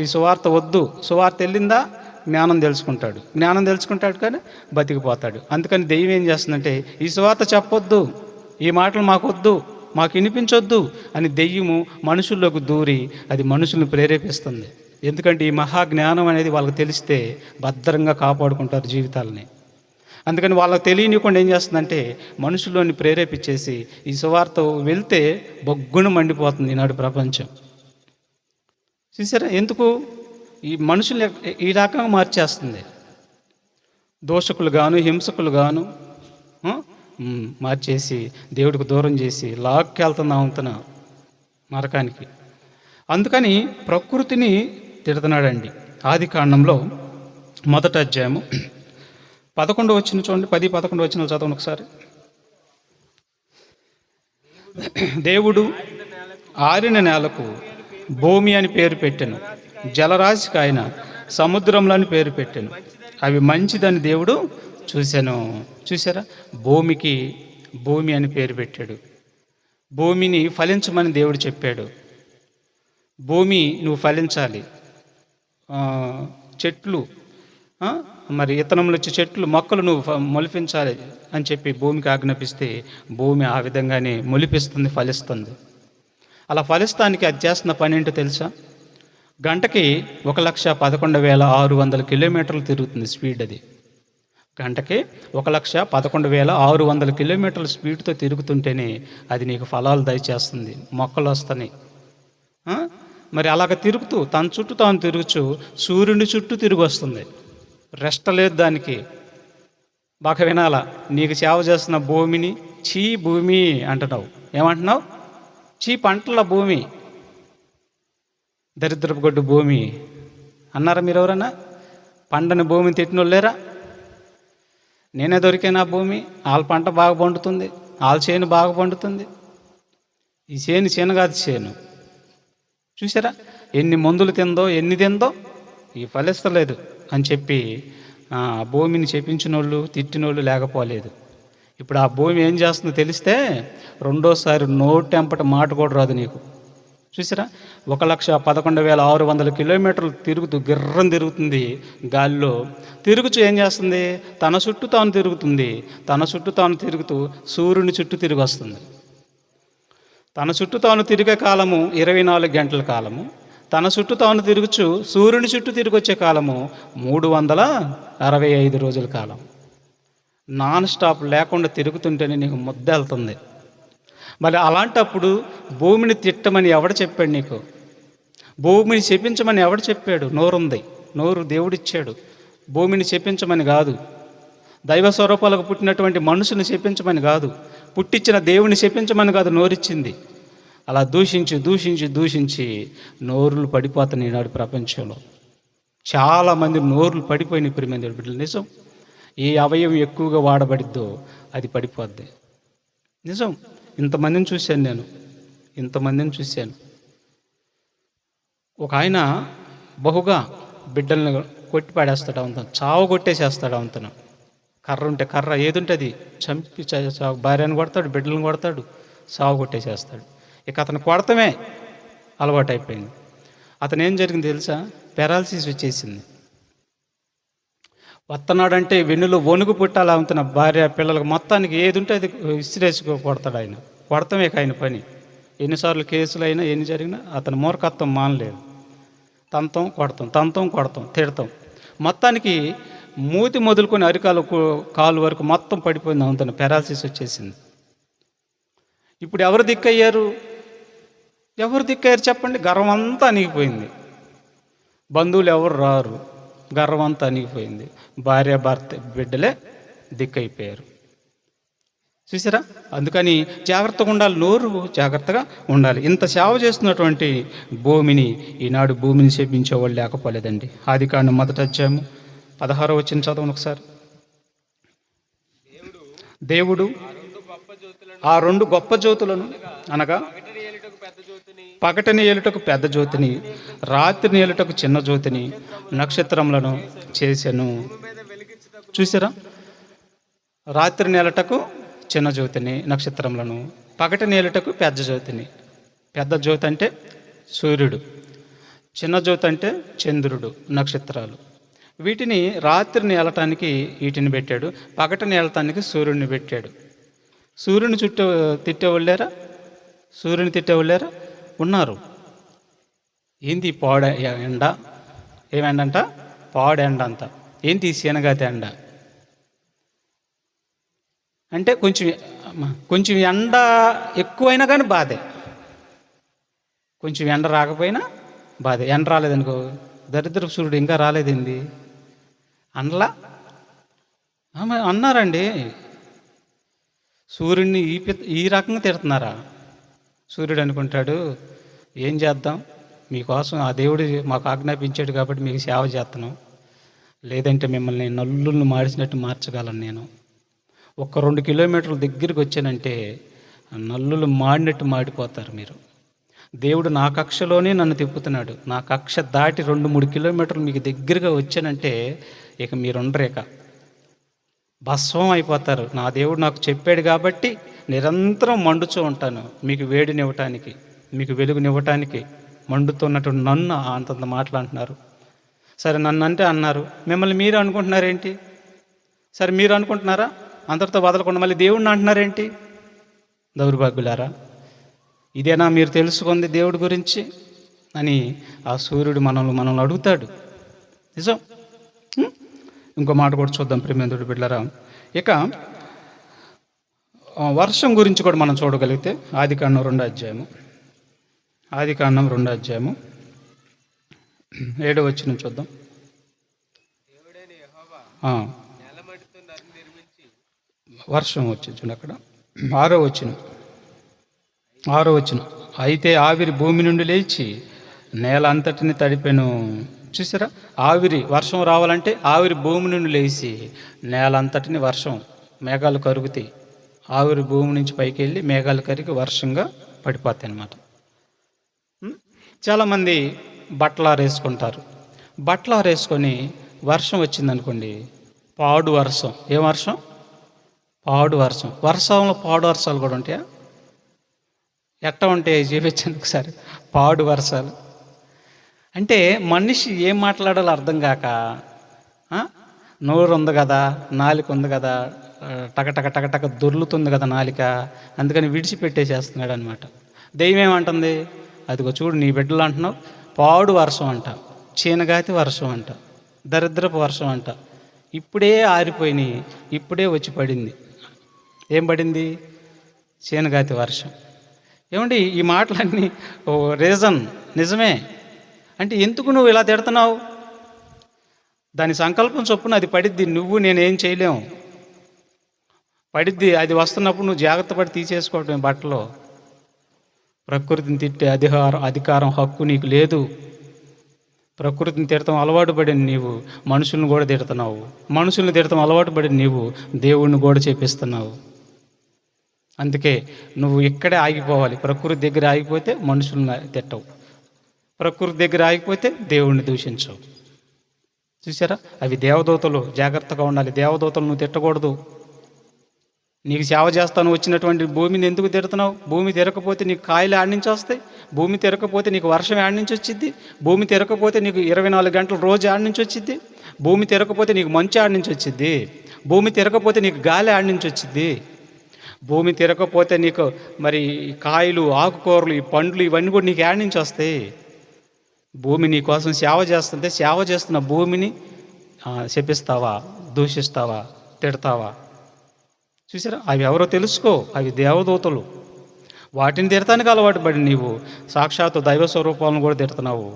ఈ సువార్త వద్దు. సువార్త వెళ్ళిందా జ్ఞానం తెలుసుకుంటాడు కానీ బతికిపోతాడు. అందుకని దెయ్యం ఏం చేస్తుందంటే ఈ సువార్త చెప్పొద్దు, ఈ మాటలు మాకొద్దు, మాకు వినిపించొద్దు అని దెయ్యము మనుషుల్లోకి దూరి అది మనుషుల్ని ప్రేరేపిస్తుంది. ఎందుకంటే ఈ మహాజ్ఞానం అనేది వాళ్ళకి తెలిస్తే భద్రంగా కాపాడుకుంటారు జీవితాలని. అందుకని వాళ్ళకి తెలియనివ్వకుండా ఏం చేస్తుందంటే మనుషుల్లోని ప్రేరేపించేసి ఈ సువార్త వెళ్తే బొగ్గున మండిపోతుంది ఈనాడు ప్రపంచం. చూసారా? ఎందుకు? ఈ మనుషులు ఈ రకంగా మార్చేస్తుంది. దోషకులు గాను, హింసకులు గాను మార్చేసి దేవుడికి దూరం చేసి లాక్కెళ్తున్నా నరకానికి. అందుకని ప్రకృతిని తిడుతున్నాడండి. ఆదికాండంలో 1వ అధ్యాయము 11 వచనం చూడండి. 10-11 వచనాలు చదవండి ఒకసారి. దేవుడు ఆరిన నేలకు భూమి అని పేరు పెట్టెను, జలరాశికి ఆయన సముద్రంలో అని పేరు పెట్టెను, అవి మంచిదని దేవుడు చూశాను. చూసారా? భూమి అని పేరు పెట్టాడు. భూమిని ఫలించమని దేవుడు చెప్పాడు. భూమి నువ్వు ఫలించాలి. చెట్లు మరి ఇతనములు వచ్చే చెట్లు మొక్కలు నువ్వు మొలిపించాలి అని చెప్పి భూమికి ఆజ్ఞాపిస్తే భూమి ఆ విధంగానే మొలిపిస్తుంది, ఫలిస్తుంది. అలా ఫలిస్తానికి అది చేస్తున్న పని ఏంటో తెలుసా? గంటకి 1,11,600 కిలోమీటర్లు తిరుగుతుంది స్పీడ్. అది గంటకి 1,11,600 కిలోమీటర్ల స్పీడ్తో తిరుగుతుంటేనే అది నీకు ఫలాలు దయచేస్తుంది, మొక్కలు వస్తాయి. మరి అలాగ తిరుగుతూ తన చుట్టూ తాను తిరుగుచు సూర్యుని చుట్టూ తిరిగి వస్తుంది. రెస్ట్ లేదు దానికి. బాగా వినాలా? నీకు సేవ చేస్తున్న భూమిని చీ భూమి అంటున్నావు. ఏమంటున్నావు? చీ పంటల భూమి, దరిద్రపు గొడ్డు భూమి అన్నారా మీరు ఎవరన్నా? పండని భూమిని తిట్టిన లేరా? నేనే దొరికాను ఆ భూమి. వాళ్ళ పంట బాగా పండుతుంది, వాళ్ళ చేను బాగా పండుతుంది. ఈ చేను కాదు చేను. చూసారా? ఎన్ని మందులు తిందో ఈ ఫలిస్తలేదు అని చెప్పి భూమిని చెప్పించిన వాళ్ళు తిట్టిన వాళ్ళు లేకపోలేదు. ఇప్పుడు ఆ భూమి ఏం చేస్తుందో తెలిస్తే రెండోసారి నోటెంపట మాట కూడా రాదు నీకు. చూసారా, 1,11,600 కిలోమీటర్లు తిరుగుతూ గిర్రం తిరుగుతుంది గాలిలో. తిరుగుచు ఏం చేస్తుంది? తన చుట్టూ తాను తిరుగుతుంది. తన చుట్టూ తాను తిరుగుతూ సూర్యుని చుట్టూ తిరిగి వస్తుంది. తన చుట్టూ తాను తిరిగే కాలము 24 గంటల కాలము. తన చుట్టూ తాను తిరుగుచు సూర్యుని చుట్టూ తిరిగి వచ్చే కాలము 365 రోజుల కాలం. నాన్ స్టాప్ లేకుండా తిరుగుతుంటేనే నీకు ముద్ద వెళ్తుంది. మరి అలాంటప్పుడు భూమిని తిట్టమని ఎవడు చెప్పాడు నీకు? భూమిని శపించమని ఎవడు చెప్పాడు? నోరుంది, నోరు దేవుడిచ్చాడు. భూమిని శపించమని కాదు, దైవ స్వరూపాలకు పుట్టినటువంటి మనుషుని శపించమని కాదు, పుట్టించిన దేవుని శపించమని కాదు నోరిచ్చింది. అలా దూషించి దూషించి దూషించి నోరులు పడిపోతున్నాయి ఈనాడు ప్రపంచంలో. చాలామంది నోరులు పడిపోయినాయి ప్రియమైన బిడ్డలు. నిజం, ఏ అవయవం ఎక్కువగా వాడబడిద్దో అది పడిపోద్ది. నిజం, ఇంతమందిని చూశాను నేను, ఇంతమందిని చూశాను. ఒక ఆయన బహుగా బిడ్డల్ని కొట్టి పాడేస్తాడు, అవుతాను చావు కొట్టేసేస్తాడు. అవుతాను కర్ర ఉంటే కర్ర ఏదుంటే అది చంపి భార్యను కొడతాడు, బిడ్డలను కొడతాడు, సావు కొట్టేసేస్తాడు. ఇక అతను కొడతమే అలవాటు అయిపోయింది. అతను ఏం జరిగింది తెలుసా? పెరాలసిస్ వచ్చేసింది. వత్తనాడంటే వెన్నులో వణుకు పుట్టాలా అవుతున్న భార్య పిల్లలకు మొత్తానికి ఏది ఉంటే అది ఇసిరేసుకో కొడతాడు ఆయన. కొడతామే ఆయన పని. ఎన్నిసార్లు కేసులు అయినా ఎన్ని జరిగినా అతను మూర్ఖత్వం మానలేదు. తంతం కొడతాం, తంతం కొడతాం, తిడతాం. మొత్తానికి మూతి మొదలుకొని అరికాలు కాలు వరకు మొత్తం పడిపోయింది. అవుతాను పెరాలసిస్ వచ్చేసింది. ఇప్పుడు ఎవరు దిక్కయ్యారు? ఎవరు దిక్కయ్యారు చెప్పండి? గర్వం అంతా అణిగిపోయింది. బంధువులు ఎవరు రారు, గర్వం అంతా అణిగిపోయింది. భార్య భర్త బిడ్డలే దిక్కైపోయారు. చూసారా? అందుకని జాగ్రత్తగా ఉండాలి, నోరు జాగ్రత్తగా ఉండాలి. ఇంత సేవ చేస్తున్నటువంటి భూమిని ఈనాడు భూమిని సేవించేవాళ్ళు లేకపోలేదండి. ఆదికాండం 1వ అధ్యాయము 16వ వచనం చదవండి ఒకసారి. దేవుడు ఆ 2 గొప్ప జ్యోతులను అనగా పగటిని ఏలుటకు పెద్ద జ్యోతిని, రాత్రిని ఏలుటకు చిన్న జ్యోతిని, నక్షత్రములను చేసెను. చూసారా? రాత్రిని ఏలుటకు చిన్న జ్యోతిని, నక్షత్రములను, పగటిని ఏలుటకు పెద్ద జ్యోతిని. పెద్ద జ్యోతి అంటే సూర్యుడు, చిన్న జ్యోతి అంటే చంద్రుడు, నక్షత్రాలు. వీటిని రాత్రిని ఏలటానికి వీటిని పెట్టాడు, పగటిని ఏలటానికి సూర్యుడిని పెట్టాడు. సూర్యుని చుట్టూ తిట్టేవాళ్ళారా? సూర్యుని తిట్టేవాళ్ళారా? ఉన్నారు. ఏంది పాడ ఎండ? ఏమెండంట? పాడెండ అంట. ఏంటి శనగతి ఎండ అంటే కొంచెం ఎండ ఎక్కువైనా కానీ బాధే, కొంచెం ఎండ రాకపోయినా బాధే. ఎండ రాలేదనుకో, దరిద్రపు సూర్యుడు ఇంకా రాలేదండి అనలా అన్నారండి. సూర్యుడిని ఈ రకంగా తిడుతున్నారా? సూర్యుడు అనుకుంటాడు, ఏం చేద్దాం, మీకోసం ఆ దేవుడు మాకు ఆజ్ఞాపించాడు కాబట్టి మీకు సేవ చేస్తున్నాం, లేదంటే మిమ్మల్ని నల్లులను మార్చినట్టు మార్చగలను నేను. 1-2 కిలోమీటర్ల దగ్గరికి వచ్చానంటే నల్లులు మాడినట్టు మాడిపోతారు మీరు. దేవుడు నా కక్షలోనే నన్ను తిప్పుతున్నాడు. నా కక్ష దాటి 2-3 కిలోమీటర్లు మీకు దగ్గరగా వచ్చానంటే ఇక మీరుండరు, ఇక భస్వం అయిపోతారు. నా దేవుడు నాకు చెప్పాడు కాబట్టి నిరంతరం మండుతూ ఉంటాను, మీకు వేడినివ్వటానికి, మీకు వెలుగునివ్వటానికి. మండుతున్నటువంటి నన్ను అంతంత మాట్లాడుతున్నారు. సరే, నన్ను అంటే అన్నారు, మిమ్మల్ని మీరు అనుకుంటున్నారేంటి? సరే, మీరు అనుకుంటున్నారా? అందరితో వదలకుండా మళ్ళీ దేవుడిని అంటున్నారేంటి? దౌర్భాగ్యులారా, ఇదేనా మీరు తెలుసుకుంది దేవుడి గురించి అని ఆ సూర్యుడు మనల్ని అడుగుతాడు. నిజం. ఇంకో మాట కూడా చూద్దాం ప్రియమైన బిడ్డలారా. ఇక వర్షం గురించి కూడా మనం చూడగలిగితే ఆదికాండం 2వ అధ్యాయము, ఆదికాండం 2వ అధ్యాయము 7వ వచనం చూద్దాం. వర్షం వచ్చి చూడండి అక్కడ 6వ వచనం. అయితే ఆవిరి భూమి నుండి లేచి నేల అంతటిని తడిపెను. చూసారా? ఆవిరి, వర్షం రావాలంటే ఆవిరి భూమి నుండి లేచి నేల అంతటిని వర్షం, మేఘాలు కరుగుతాయి. ఆవిరి భూమి నుంచి పైకి వెళ్ళి మేఘాలు కరిగి వర్షంగా పడిపోతాయి అన్నమాట. చాలామంది బట్టలు ఆరేసుకుంటారు. బట్టలు ఆరేసుకొని వర్షం వచ్చిందనుకోండి, పాడు వర్షం. ఏం వర్షం? పాడు వర్షం. వర్షంలో పాడు వర్షాలు కూడా ఉంటాయా? ఎట్ట ఉంటాయి చూపించండి ఒకసారి. పాడు వర్షాలు అంటే మనిషి ఏం మాట్లాడాలో అర్థం కాక, నోరు ఉంది కదా, నాలిక ఉంది కదా, టకటక టకటక దొర్లుతుంది కదా నాలిక, అందుకని విడిచిపెట్టేసేస్తున్నాడు అనమాట. దెయ్యం ఏమంటుంది? అదిగో చూడు నీ బిడ్డలు అంటున్నావు, పాడు వర్షం అంట, చీనగాతి వర్షం అంట, దరిద్రపు వర్షం అంట, ఇప్పుడే ఆరిపోయినాయి, ఇప్పుడే వచ్చి పడింది. ఏం పడింది? చీనగాతి వర్షం. ఏమండి ఈ మాటలన్నీ ఓ రీజన్ నిజమే. అంటే ఎందుకు నువ్వు ఇలా తిడుతున్నావు? దాని సంకల్పం చొప్పున అది పడిద్ది, నువ్వు నేనేం చేయలేము. పడిద్ది, అది వస్తున్నప్పుడు నువ్వు జాగ్రత్త పడి తీసేసుకోవటం బట్టలో. ప్రకృతిని తిట్టే అధికారం హక్కు నీకు లేదు. ప్రకృతిని తిడతాం అలవాటు పడిన నీవు మనుషులను కూడా తిడుతున్నావు. మనుషుల్ని తిడతాం అలవాటు పడిన నీవు దేవుణ్ణి కూడా చేపిస్తున్నావు. అందుకే నువ్వు ఇక్కడే ఆగిపోవాలి. ప్రకృతి దగ్గర ఆగిపోతే మనుషులను తిట్టవు, ప్రకృతి దగ్గర ఆగిపోతే దేవుణ్ణి దూషించవు. చూసారా? అవి దేవదూతలు, జాగ్రత్తగా ఉండాలి. దేవదూతలు నువ్వు తిట్టకూడదు. నీకు సేవ చేస్తాను వచ్చినటువంటి భూమిని ఎందుకు తిడుతున్నావు? భూమి తిరగకపోతే నీకు కాయలు ఆడి నుంచి వస్తాయి. భూమి తిరగకపోతే నీకు వర్షం ఆడి నుంచి వచ్చిద్ది. భూమి తిరగకపోతే నీకు 24 గంటలు రోజు ఆడి నుంచి వచ్చిద్ది. భూమి తిరగకపోతే నీకు మంచు ఆడి నుంచి వచ్చిద్ది. భూమి తిరగకపోతే నీకు గాలి ఆడి నుంచి వచ్చిద్ది. భూమి తిరగకపోతే నీకు మరి కాయలు, ఆకుకూరలు, ఈ పండ్లు ఇవన్నీ కూడా నీకు ఆడి నుంచి వస్తాయి. భూమి నీ కోసం సేవ చేస్తుంటే సేవ చేస్తున్న భూమిని శపిస్తావా, దూషిస్తావా, తిడతావా? చూసారా? అవి ఎవరో తెలుసుకో. అవి దేవదూతలు. వాటిని తిడతానికి అలవాటు పడి నీవు సాక్షాత్తు దైవ స్వరూపాలను కూడా తిడుతున్నావు.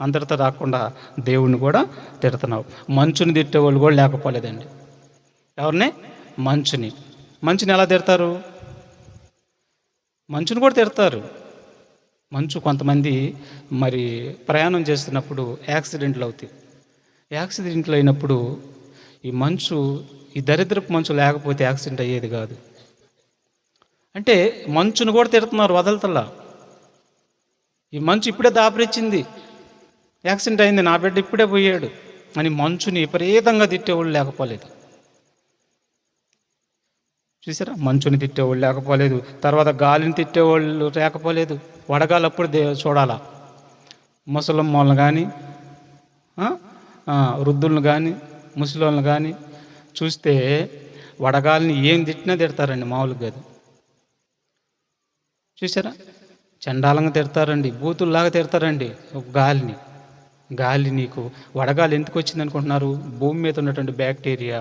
అందరితో రాకుండా దేవుణ్ణి కూడా తిడుతున్నావు. మంచుని తిట్టేవాళ్ళు కూడా లేకపోలేదండి. ఎవరిని? మంచుని. మంచుని ఎలా తిడతారు? మంచుని కూడా తిడతారు. మంచు కొంతమంది మరి ప్రయాణం చేస్తున్నప్పుడు యాక్సిడెంట్లు అవుతాయి. యాక్సిడెంట్లు అయినప్పుడు ఈ మంచు, ఈ దరిద్రపు మంచు లేకపోతే యాక్సిడెంట్ అయ్యేది కాదు. అంటే మంచును కూడా తిడుతున్నారు వదలతల్లా. ఈ మంచు ఇప్పుడే దాపరిచ్చింది, యాక్సిడెంట్ అయింది, నా బిడ్డ ఇప్పుడే పోయాడు అని మంచుని విపరీతంగా తిట్టేవాళ్ళు లేకపోలేదు. చూసారా? మంచుని తిట్టేవాళ్ళు లేకపోలేదు. తర్వాత గాలిని తిట్టేవాళ్ళు లేకపోలేదు. వడగాలి అప్పుడు చూడాలా. ముసలమ్మలను కానీ, వృద్ధులను కానీ, ముసలోళ్ళని కానీ చూస్తే వడగాలిని ఏం తిట్టినా తిడతారండి, మామూలుగా కాదు. చూసారా? చండాలంగా తిడతారండి, బూతుల్లాగా తిడతారండి గాలిని. గాలి నీకు వడగాలి ఎందుకు వచ్చింది అనుకుంటున్నారు? భూమి మీద ఉన్నటువంటి బ్యాక్టీరియా,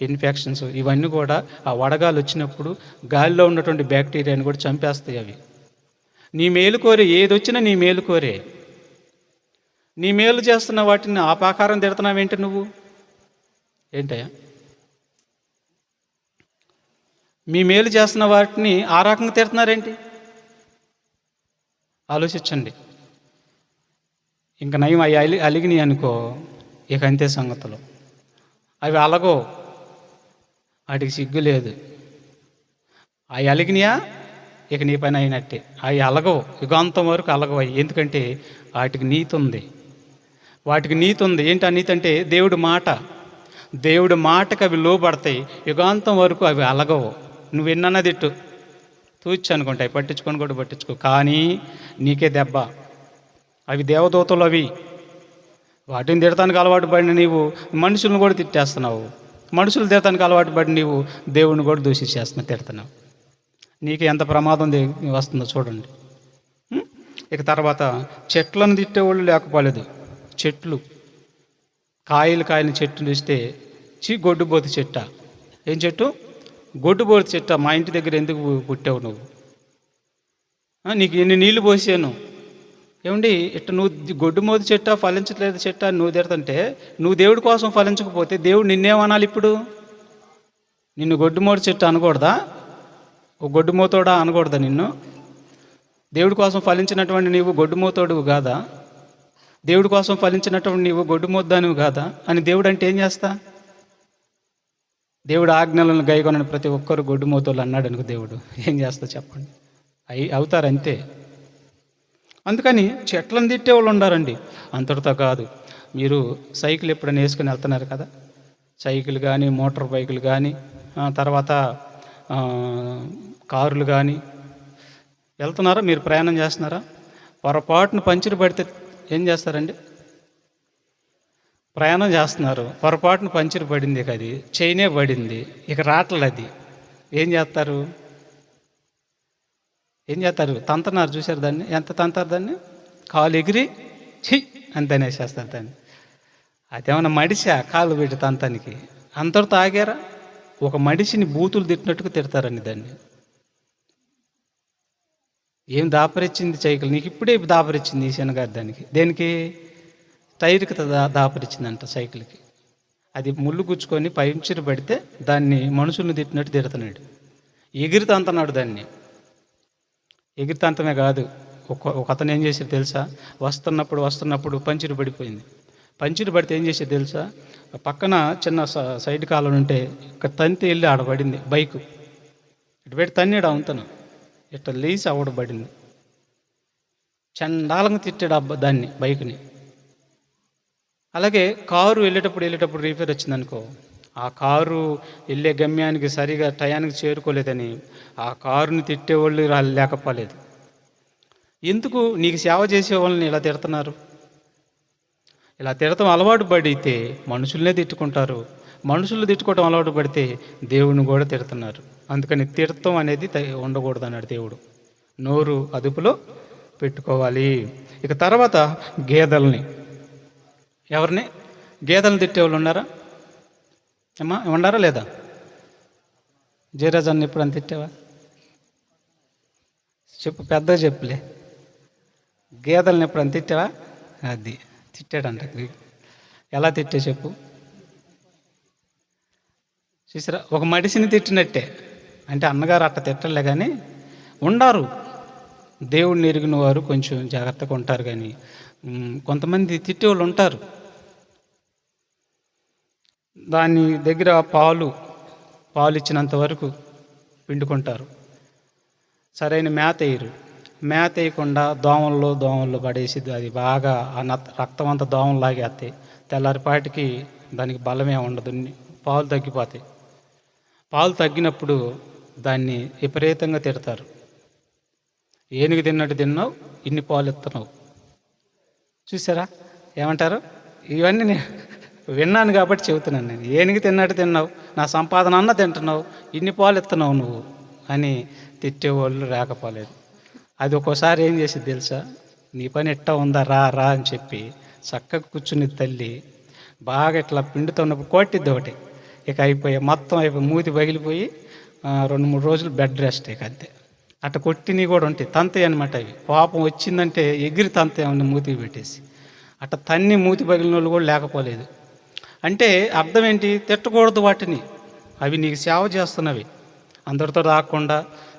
ఇన్ఫెక్షన్స్ ఇవన్నీ కూడా ఆ వడగాలి వచ్చినప్పుడు గాలిలో ఉన్నటువంటి బ్యాక్టీరియాని కూడా చంపేస్తాయి. అవి నీ మేలు కోరే, ఏది వచ్చినా నీ మేలు కోరే. నీ మేలు చేస్తున్న వాటిని ఆపాకారం తిడుతున్నావేంటి నువ్వు? ఏంటయ్యా? మీ మేలు చేస్తున్న వాటిని ఆ రకంగా తిడుతున్నారేంటి? ఆలోచించండి. ఇంకా నయం అవి అలిగినాయి అనుకో, ఇక అంతే సంగతులు. అవి అలగో, వాటికి సిగ్గు లేదు. అవి అలిగినాయా ఇక నీ పని అయినట్టే. అవి అలగవు, యుగాంతం వరకు అలగవు అవి. ఎందుకంటే వాటికి నీతి ఉంది. వాటికి నీతి ఉంది. ఏంటి ఆ నీతి అంటే? దేవుడి మాట. దేవుడి మాటకు అవి లోబడతాయి. యుగాంతం వరకు అవి అలగవు. నువ్వు ఎన్నన్నా తిట్టు, తూచి అనుకుంటాయి, పట్టించుకొని కూడా పట్టించుకో, కానీ నీకే దెబ్బ. అవి దేవదూతలు. అవి వాటిని తిడతానికి అలవాటు పడిన నీవు మనుషులను కూడా తిట్టేస్తున్నావు. మనుషులు తిడతానికి అలవాటు పడి నీవు దేవుడిని కూడా దూషించేస్తున్నావు, తిడుతున్నావు. నీకు ఎంత ప్రమాదం వస్తుందో చూడండి. ఇక తర్వాత చెట్లను తిట్టేవాళ్ళు లేకపోలేదు. చెట్లు, కాయలు చెట్లు ఇస్తే గొడ్డుబోతు చెట్ట. ఏం చెట్టు? గొడ్డుబోతు చెట్ట. మా ఇంటి దగ్గర ఎందుకు పుట్టావు నువ్వు? నీకు ఎన్ని నీళ్లు పోసాను. ఏమండి ఇట్ట నువ్వు గొడ్డుమోతు చెట్ట, ఫలించట్లేదు చెట్ట నువ్వు తిడుతుంటే, నువ్వు దేవుడి కోసం ఫలించకపోతే దేవుడు నిన్నేమనాలి? ఇప్పుడు నిన్ను గొడ్డుమోడు చెట్టు అనకూడదా? ఓ గొడ్డుమోతోడా అనకూడదా నిన్ను? దేవుడి కోసం ఫలించినటువంటి నీవు గొడ్డుమోతోడు కాదా? దేవుడి కోసం ఫలించినటువంటి నీవు గొడ్డుమోద్దానివి కాదా అని దేవుడు అంటే ఏం చేస్తా? దేవుడు ఆజ్ఞలను గైకొనని ప్రతి ఒక్కరు గొడ్డుమోతోళ్ళు అన్నాడు అనుకో, దేవుడు ఏం చేస్తా చెప్పండి? అవుతారు అంతే. అందుకని చెట్లను తిట్టేవాళ్ళు ఉండారండి. అంతటితో కాదు, మీరు సైకిల్ ఎప్పుడైనా వేసుకుని వెళ్తున్నారు కదా, సైకిల్ కానీ, మోటార్ బైకులు కానీ, తర్వాత ఆ, కారులు కానీ వెళ్తున్నారా? మీరు ప్రయాణం చేస్తున్నారా? పొరపాటున పంచర్ పడితే ఏం చేస్తారండి? ప్రయాణం చేస్తున్నారు, పొరపాటున పంచర్ పడింది, ఇక అది చైనే పడింది, ఇక రావట్లేదు అది. ఏం చేస్తారు? తంతన్నారు, చూశారు దాన్ని? ఎంత తంతారు దాన్ని? కాలు ఎగిరి ఛీ అని తనేసేస్తారు దాన్ని. అదేమన్నా మడిసా కాలు పెట్టి తంతానికి? అంతటితో ఆగారా? ఒక మడిసిని బూతులు తిట్టినట్టుగా తిడతారండి దాన్ని. ఏం దాపరిచ్చింది సైకిల్? నీకు ఇప్పుడే దాపరిచ్చింది ఈ శనగారు దానికి. దేనికి? టైర్కి దాపరిచ్చిందంట సైకిల్కి. అది ముళ్ళు గుచ్చుకొని పంచర్ పడితే దాన్ని మనుషుల్ని తిట్టినట్టు తిడుతున్నాడు. ఎగిరి తంతన్నాడు దాన్ని. ఎగిరి తంతమే కాదు, ఒక అతను ఏం చేసేది తెలుసా? వస్తున్నప్పుడు పంచర్ పడిపోయింది. పంచర్ పడితే ఏం చేసేది తెలుసా? పక్కన చిన్న సైడ్ కాలం ఉంటే ఇక్కడ తంతి వెళ్ళి ఆడబడింది బైకు. ఇటు పెట్టి తన్నాడు అవుతాను, ఇట్లా లేచి ఆవిడబడింది. చండాలంగా తిట్టాడు దాన్ని, బైక్ని. అలాగే కారు వెళ్ళేటప్పుడు రిపేర్ వచ్చిందనుకో, ఆ కారు వెళ్ళే గమ్యానికి సరిగా టయానికి చేరుకోలేదని ఆ కారుని తిట్టేవాళ్ళు లేకపోలేదు. ఎందుకు? నీకు సేవ చేసే వాళ్ళని ఇలా తిడుతున్నారు. ఇలా తిడతాం అలవాటు పడితే మనుషులనే తిట్టుకుంటారు. మనుషులు తిట్టుకోవటం అలవాటు పడితే దేవుడిని కూడా తిడుతున్నారు. అందుకని తిడతాం అనేది ఉండకూడదు అన్నాడు దేవుడు. నోరు అదుపులో పెట్టుకోవాలి. ఇక తర్వాత గేదెల్ని, ఎవరిని? గేదెలను తిట్టేవాళ్ళు ఉన్నారా అమ్మా? ఉన్నారా లేదా? జయరాజాన్ని ఎప్పుడని తిట్టావా? చెప్పు, పెద్దగా చెప్పులే. గేదెలను ఎప్పుడని తిట్టావా? అది తిట్టాడంట. ఎలా తిట్టే చెప్పు. చూసారా? ఒక మడిసిని తిట్టినట్టే. అంటే అన్నగారు అట్ట తిట్టలే, కానీ ఉండారు దేవుడిని ఎరిగిన వారు కొంచెం జాగ్రత్తగా ఉంటారు. కానీ కొంతమంది తిట్టేవాళ్ళు ఉంటారు. దాని దగ్గర పాలు ఇచ్చినంత వరకు పిండుకుంటారు, సరైన మేత వేయరు. మేత వేయకుండా దోమల్లో పడేసి అది బాగా రక్తం అంతా దోమలు లాగేస్తాయి. తెల్లారిపాటికి దానికి బలమే ఉండదు, పాలు తగ్గిపోతాయి. పాలు తగ్గినప్పుడు దాన్ని విపరీతంగా తిడతారు. ఏనుగు తిన్నట్టు తిన్నావు, ఇన్ని పాలు ఇస్తున్నావు. చూసారా? ఏమంటారు? ఇవన్నీ నేను విన్నాను కాబట్టి చెబుతున్నాను. నేను ఏనుగు తిన్నట్టు తిన్నావు, నా సంపాదన అన్న తింటున్నావు, ఇన్ని పాలు ఇస్తున్నావు నువ్వు అని తిట్టేవాళ్ళు రాకపోలేదు. అది ఒక్కోసారి ఏం చేసేది తెలుసా? నీ పని ఎట్టా ఉందా, రా అని చెప్పి చక్కగా కూర్చుని తల్లి బాగా ఇట్లా పిండుతున్నప్పుడు కొట్టిద్ది ఒకటి. ఇక మొత్తం మూతి పగిలిపోయి 2-3 రోజులు బెడ్ రెస్ట్. ఇక అంతే. అట్ట కొట్టినవి కూడా ఉంటాయి, తంతాయి అనమాట. అవి పాపం వచ్చిందంటే ఎగిరి తంతాయి మూతికి పెట్టేసి. అట్ట తన్ని మూతి పగిలిన వాళ్ళు కూడా లేకపోలేదు. అంటే అర్థం ఏంటి? తిట్టకూడదు వాటిని. అవి నీకు సేవ చేస్తున్నవి. అందరితో రాకుండా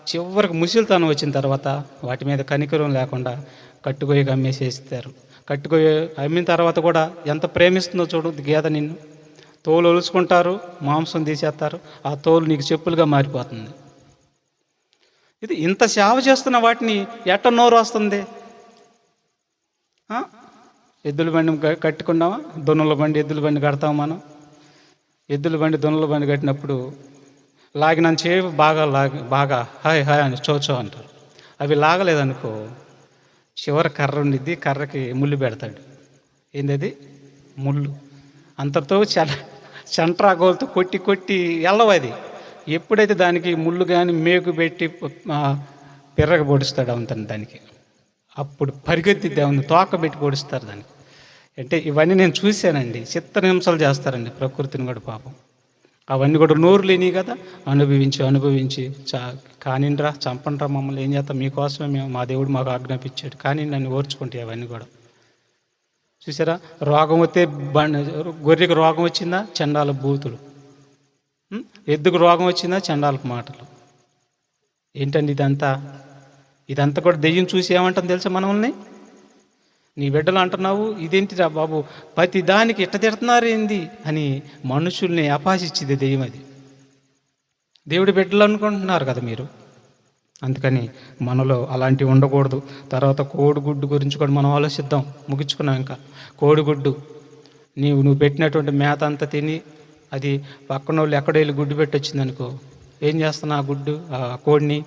చివరికి ముసిలితనం వచ్చిన తర్వాత వాటి మీద కనికరం లేకుండా కట్టుగొయ్యగా అమ్మేసేస్తారు. అమ్మిన తర్వాత కూడా ఎంత ప్రేమిస్తుందో చూడు గేదె నిన్ను. తోలు ఒలుచుకుంటారు, మాంసం తీసేస్తారు, ఆ తోలు నీకు చెప్పులుగా మారిపోతుంది. ఇది ఇంత సేవ చేస్తున్న వాటిని ఎట్ట నోరు వస్తుంది? ఎద్దుల బండి కట్టుకున్నామా? ఎద్దుల బండి కడతాము మనం. ఎద్దుల బండి దొన్నుల బండి కట్టినప్పుడు లాగినంత చేపు బాగా హాయ్ అని చోచో అంటారు. అవి లాగలేదనుకో, చివరి కర్ర ఉండిద్ది, కర్రకి ముళ్ళు పెడతాడు. ఏంది? ముళ్ళు. అంతటితో సెంట్రాగోల్తో కొట్టి వెళ్ళవది. ఎప్పుడైతే దానికి ముళ్ళు కానీ మేకు పెట్టి పిర్రగ పొడుస్తాడు అవుతాను దానికి, అప్పుడు పరిగెత్తిద్ది అవును తోక పెట్టి పొడుస్తారు దానికి. అంటే ఇవన్నీ నేను చూశానండి. చిత్రహింసలు చేస్తారండి ప్రకృతిని కూడా పాపం. అవన్నీ కూడా నోరు లేని కదా, అనుభవించి కానిండ్రా, చంపండ్రా, మమ్మల్ని ఏం చేస్తాం, మీకోసమే మేము, మా దేవుడు మాకు ఆజ్ఞాపించాడు, కానీ నన్ను ఓర్చుకుంటే అవన్నీ కూడా. చూసారా? రోగం వస్తే గొర్రెకి రోగం వచ్చిందా? చండాల బూతులు. ఎద్దుకు రోగం వచ్చిందా? చండాలకు మాటలు. ఏంటండి ఇదంతా కూడా దెయ్యం చూసి ఏమంటాం తెలుసా మనల్ని? నీ బిడ్డలు అంటున్నావు, ఇదేంటిరా బాబు, ప్రతి దానికి ఎట్ట తిడుతున్నారు ఏంది అని మనుషుల్ని అపాసిచ్చింది దెయ్యం. అది దేవుడి బిడ్డలు అనుకుంటున్నారు కదా మీరు. అందుకని మనలో అలాంటివి ఉండకూడదు. తర్వాత కోడిగుడ్డు గురించి కూడా మనం ఆలోచిద్దాం. ముగించుకున్నాం. ఇంకా కోడిగుడ్డు నువ్వు పెట్టినటువంటి మేత అంతా తిని అది పక్కన వాళ్ళు ఎక్కడో వెళ్ళి గుడ్డు పెట్టి వచ్చింది అనుకో, ఏం చేస్తున్నా ఆ గుడ్డు ఆ కోడిని,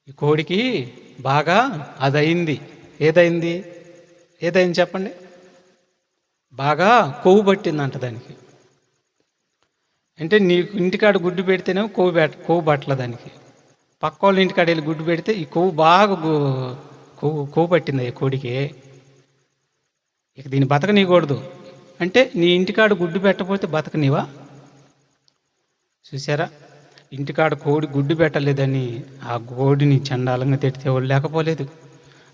ఈ కోడికి బాగా అది అయింది. ఏదైంది చెప్పండి? బాగా కొవ్వు పట్టిందంట దానికి. అంటే నీ ఇంటికాడ గుడ్డు పెడితేనే కొవ్వు పట్టల దానికి. పక్క వాళ్ళ ఇంటికాడ వెళ్ళి గుడ్డు పెడితే ఈ కొవ్వు బాగా కొవ్వు పట్టింది ఈ కోడికి. ఇక దీన్ని బతకనీయకూడదు. అంటే నీ ఇంటికాడ గుడ్డు పెట్టకపోతే బతకనివా? చూసారా, ఇంటికాడ కోడి గుడ్డు పెట్టలేదని ఆ కోడిని చండాలంగా తిడితే వాళ్ళు లేకపోలేదు.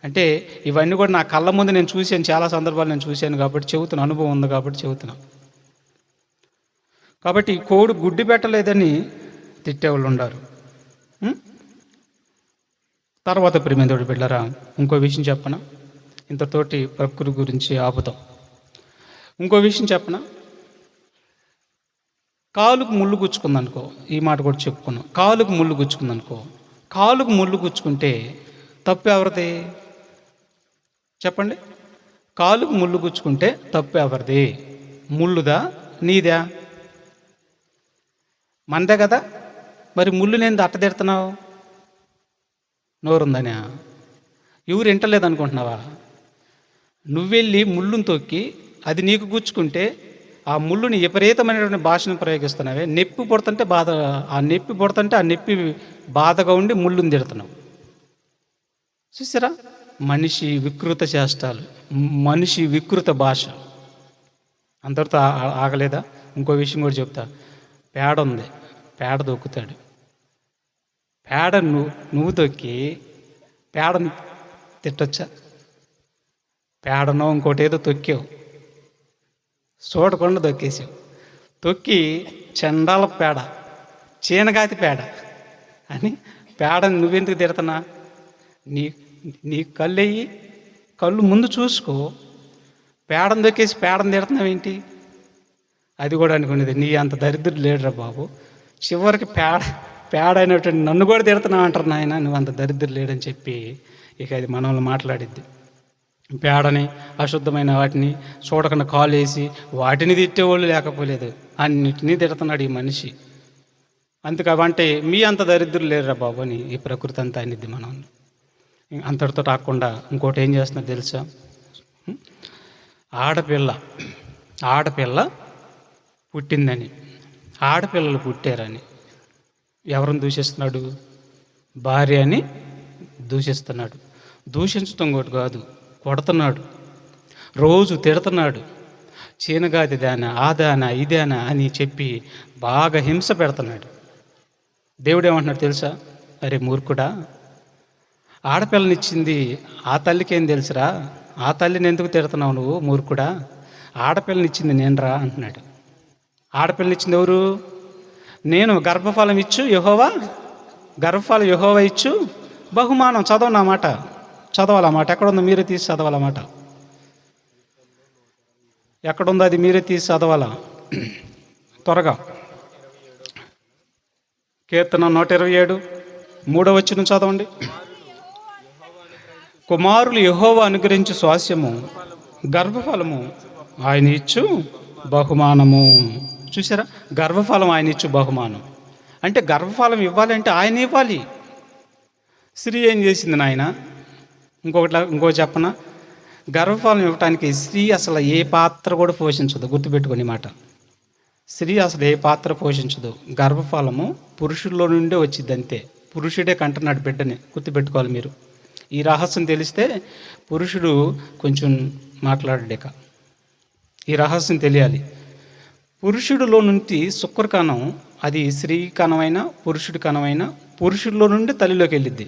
అంటే ఇవన్నీ కూడా నా కళ్ళ ముందు నేను చూశాను, చాలా సందర్భాలు నేను చూశాను కాబట్టి చెబుతున్నా, అనుభవం ఉంది కాబట్టి చెబుతున్నా. కాబట్టి కోడి గుడ్డు పెట్టలేదని తిట్టేవాళ్ళు ఉన్నారు. తర్వాత ప్రియమైనటువంటి బిడ్డలారా, ఇంకో విషయం చెప్పనా? ఇంతతోటి ప్రకృతి గురించి ఆపుతాం. ఇంకో విషయం చెప్పనా? కాలుకు ముళ్ళు గుచ్చుకుందనుకో, ఈ మాట కూడా చెప్పుకున్నాం. కాలుకు ముళ్ళు గుచ్చుకుందనుకో, కాలుకు ముళ్ళు గుచ్చుకుంటే తప్పు ఎవరిది చెప్పండి? కాలుకు ముళ్ళు గుచ్చుకుంటే తప్పు ఎవరిది? ముళ్ళుదా నీదా? మనదే కదా. మరి ముళ్ళు నేను అట్ట తిడుతున్నావు, నోరుందనే? ఎవరు వింటలేదు అనుకుంటున్నావా? నువ్వెళ్ళి ముళ్ళుని తొక్కి అది నీకు గుచ్చుకుంటే ఆ ముళ్ళుని విపరీతమైనటువంటి భాషను ప్రయోగిస్తున్నావే. నొప్పి పుడుతుంటే బాధ, ఆ నొప్పి బాధగా ఉండి ముళ్ళుని తిడుతున్నావు. చూసారా, మనిషి వికృత చేష్టాలు, మనిషి వికృత భాష. అంతటితో ఆగలేదా? ఇంకో విషయం కూడా చెప్తా. పేడ ఉంది, పేడ దొక్కుతాడు. పేడ నువ్వు తొక్కి పేడను తిట్టొచ్చా? పేడనో ఇంకోటి ఏదో తొక్కావు, చూడకుండా తొక్కేసావు. తొక్కి చండాల పేడ, చీనగాతి పేడ అని పేడని నువ్వెందుకు తిడుతున్నా? నీ కళ్ళయ్యి, కళ్ళు ముందు చూసుకో. పేడను తొక్కేసి పేడను తిడుతున్నావేంటి? అది కూడా అనుకునేది, నీ అంత దరిద్రుడు లేడురా బాబు. చివరికి పేడ అయినటువంటి నన్ను కూడా తిడుతున్నావు అంటారు నాయన, నువ్వు అంత దరిద్రుడు లేడని చెప్పి ఇక అది మనల్ని మాట్లాడిద్ది. పేడని, అశుద్ధమైన వాటిని చూడకుండా కాలు వేసి వాటిని తిట్టేవాళ్ళు లేకపోలేదు, అన్నిటినీ తిడుతున్నాడు ఈ మనిషి. అందుకు అవంటే మీ అంత దరిద్రులు లేరురా బాబు అని ఈ ప్రకృతి అంతా అనిద్ది మనం. అంతటితో రాకుండా ఇంకోటి ఏం చేస్తున్నారు తెలుసా? ఆడపిల్ల పుట్టిందని, ఆడపిల్లలు పుట్టారని ఎవరిని దూషిస్తున్నాడు? భార్య అని దూషిస్తున్నాడు. దూషించడం కూడా కాదు, కొడుతున్నాడు, రోజు తిడుతున్నాడు. చీనగాది దానా, ఆదానా, ఇదేనా అని చెప్పి బాగా హింస పెడుతున్నాడు. దేవుడు ఏమంటున్నాడు తెలుసా? అరే మూర్ఖుడా, ఆడపిల్లనిచ్చింది ఆ తల్లికి ఏం తెలుసురా? ఆ తల్లిని ఎందుకు తిడుతున్నావు నువ్వు మూర్ఖుడా? ఆడపిల్లనిచ్చింది నేనురా అంటున్నాడు. ఆడపిల్లనిచ్చింది ఎవరు? నేను. గర్భఫలం ఇచ్చు యెహోవా, గర్భఫలం యెహోవా ఇచ్చు బహుమానం. చదవనమాట, చదవాలన్నమాట. ఎక్కడుందో మీరే తీసి చదవాలన్నమాట. ఎక్కడుందో అది మీరే తీసి చదవాలా త్వరగా. కీర్తన 127 వచనం చదవండి. కుమారులు యెహోవా అనుగ్రహించు స్వాస్యము, గర్భఫలము ఆయన ఇచ్చు బహుమానము. చూసారా, గర్భఫలం ఆయన ఇచ్చు బహుమానం. అంటే గర్భఫలం ఇవ్వాలంటే ఆయన ఇవ్వాలి. స్త్రీ ఏం చేసింది నాయన? ఇంకో చెప్పన, గర్భఫలం ఇవ్వటానికి స్త్రీ అసలు ఏ పాత్ర కూడా పోషించదు. గుర్తుపెట్టుకుని మాట, స్త్రీ అసలు ఏ పాత్ర పోషించదు. గర్భఫలము పురుషుల్లో నుండే వచ్చింది, అంతే. పురుషుడే కంటున్నాడు బిడ్డని, గుర్తుపెట్టుకోవాలి మీరు. ఈ రహస్యం తెలిస్తే పురుషుడు కొంచెం మాట్లాడలేక, ఈ రహస్యం తెలియాలి. పురుషుడిలో నుండి శుక్రకణం, అది స్త్రీ కణమైనా పురుషుడి కణమైనా పురుషుడిలో నుండి తల్లిలోకి వెళ్ళిద్ది.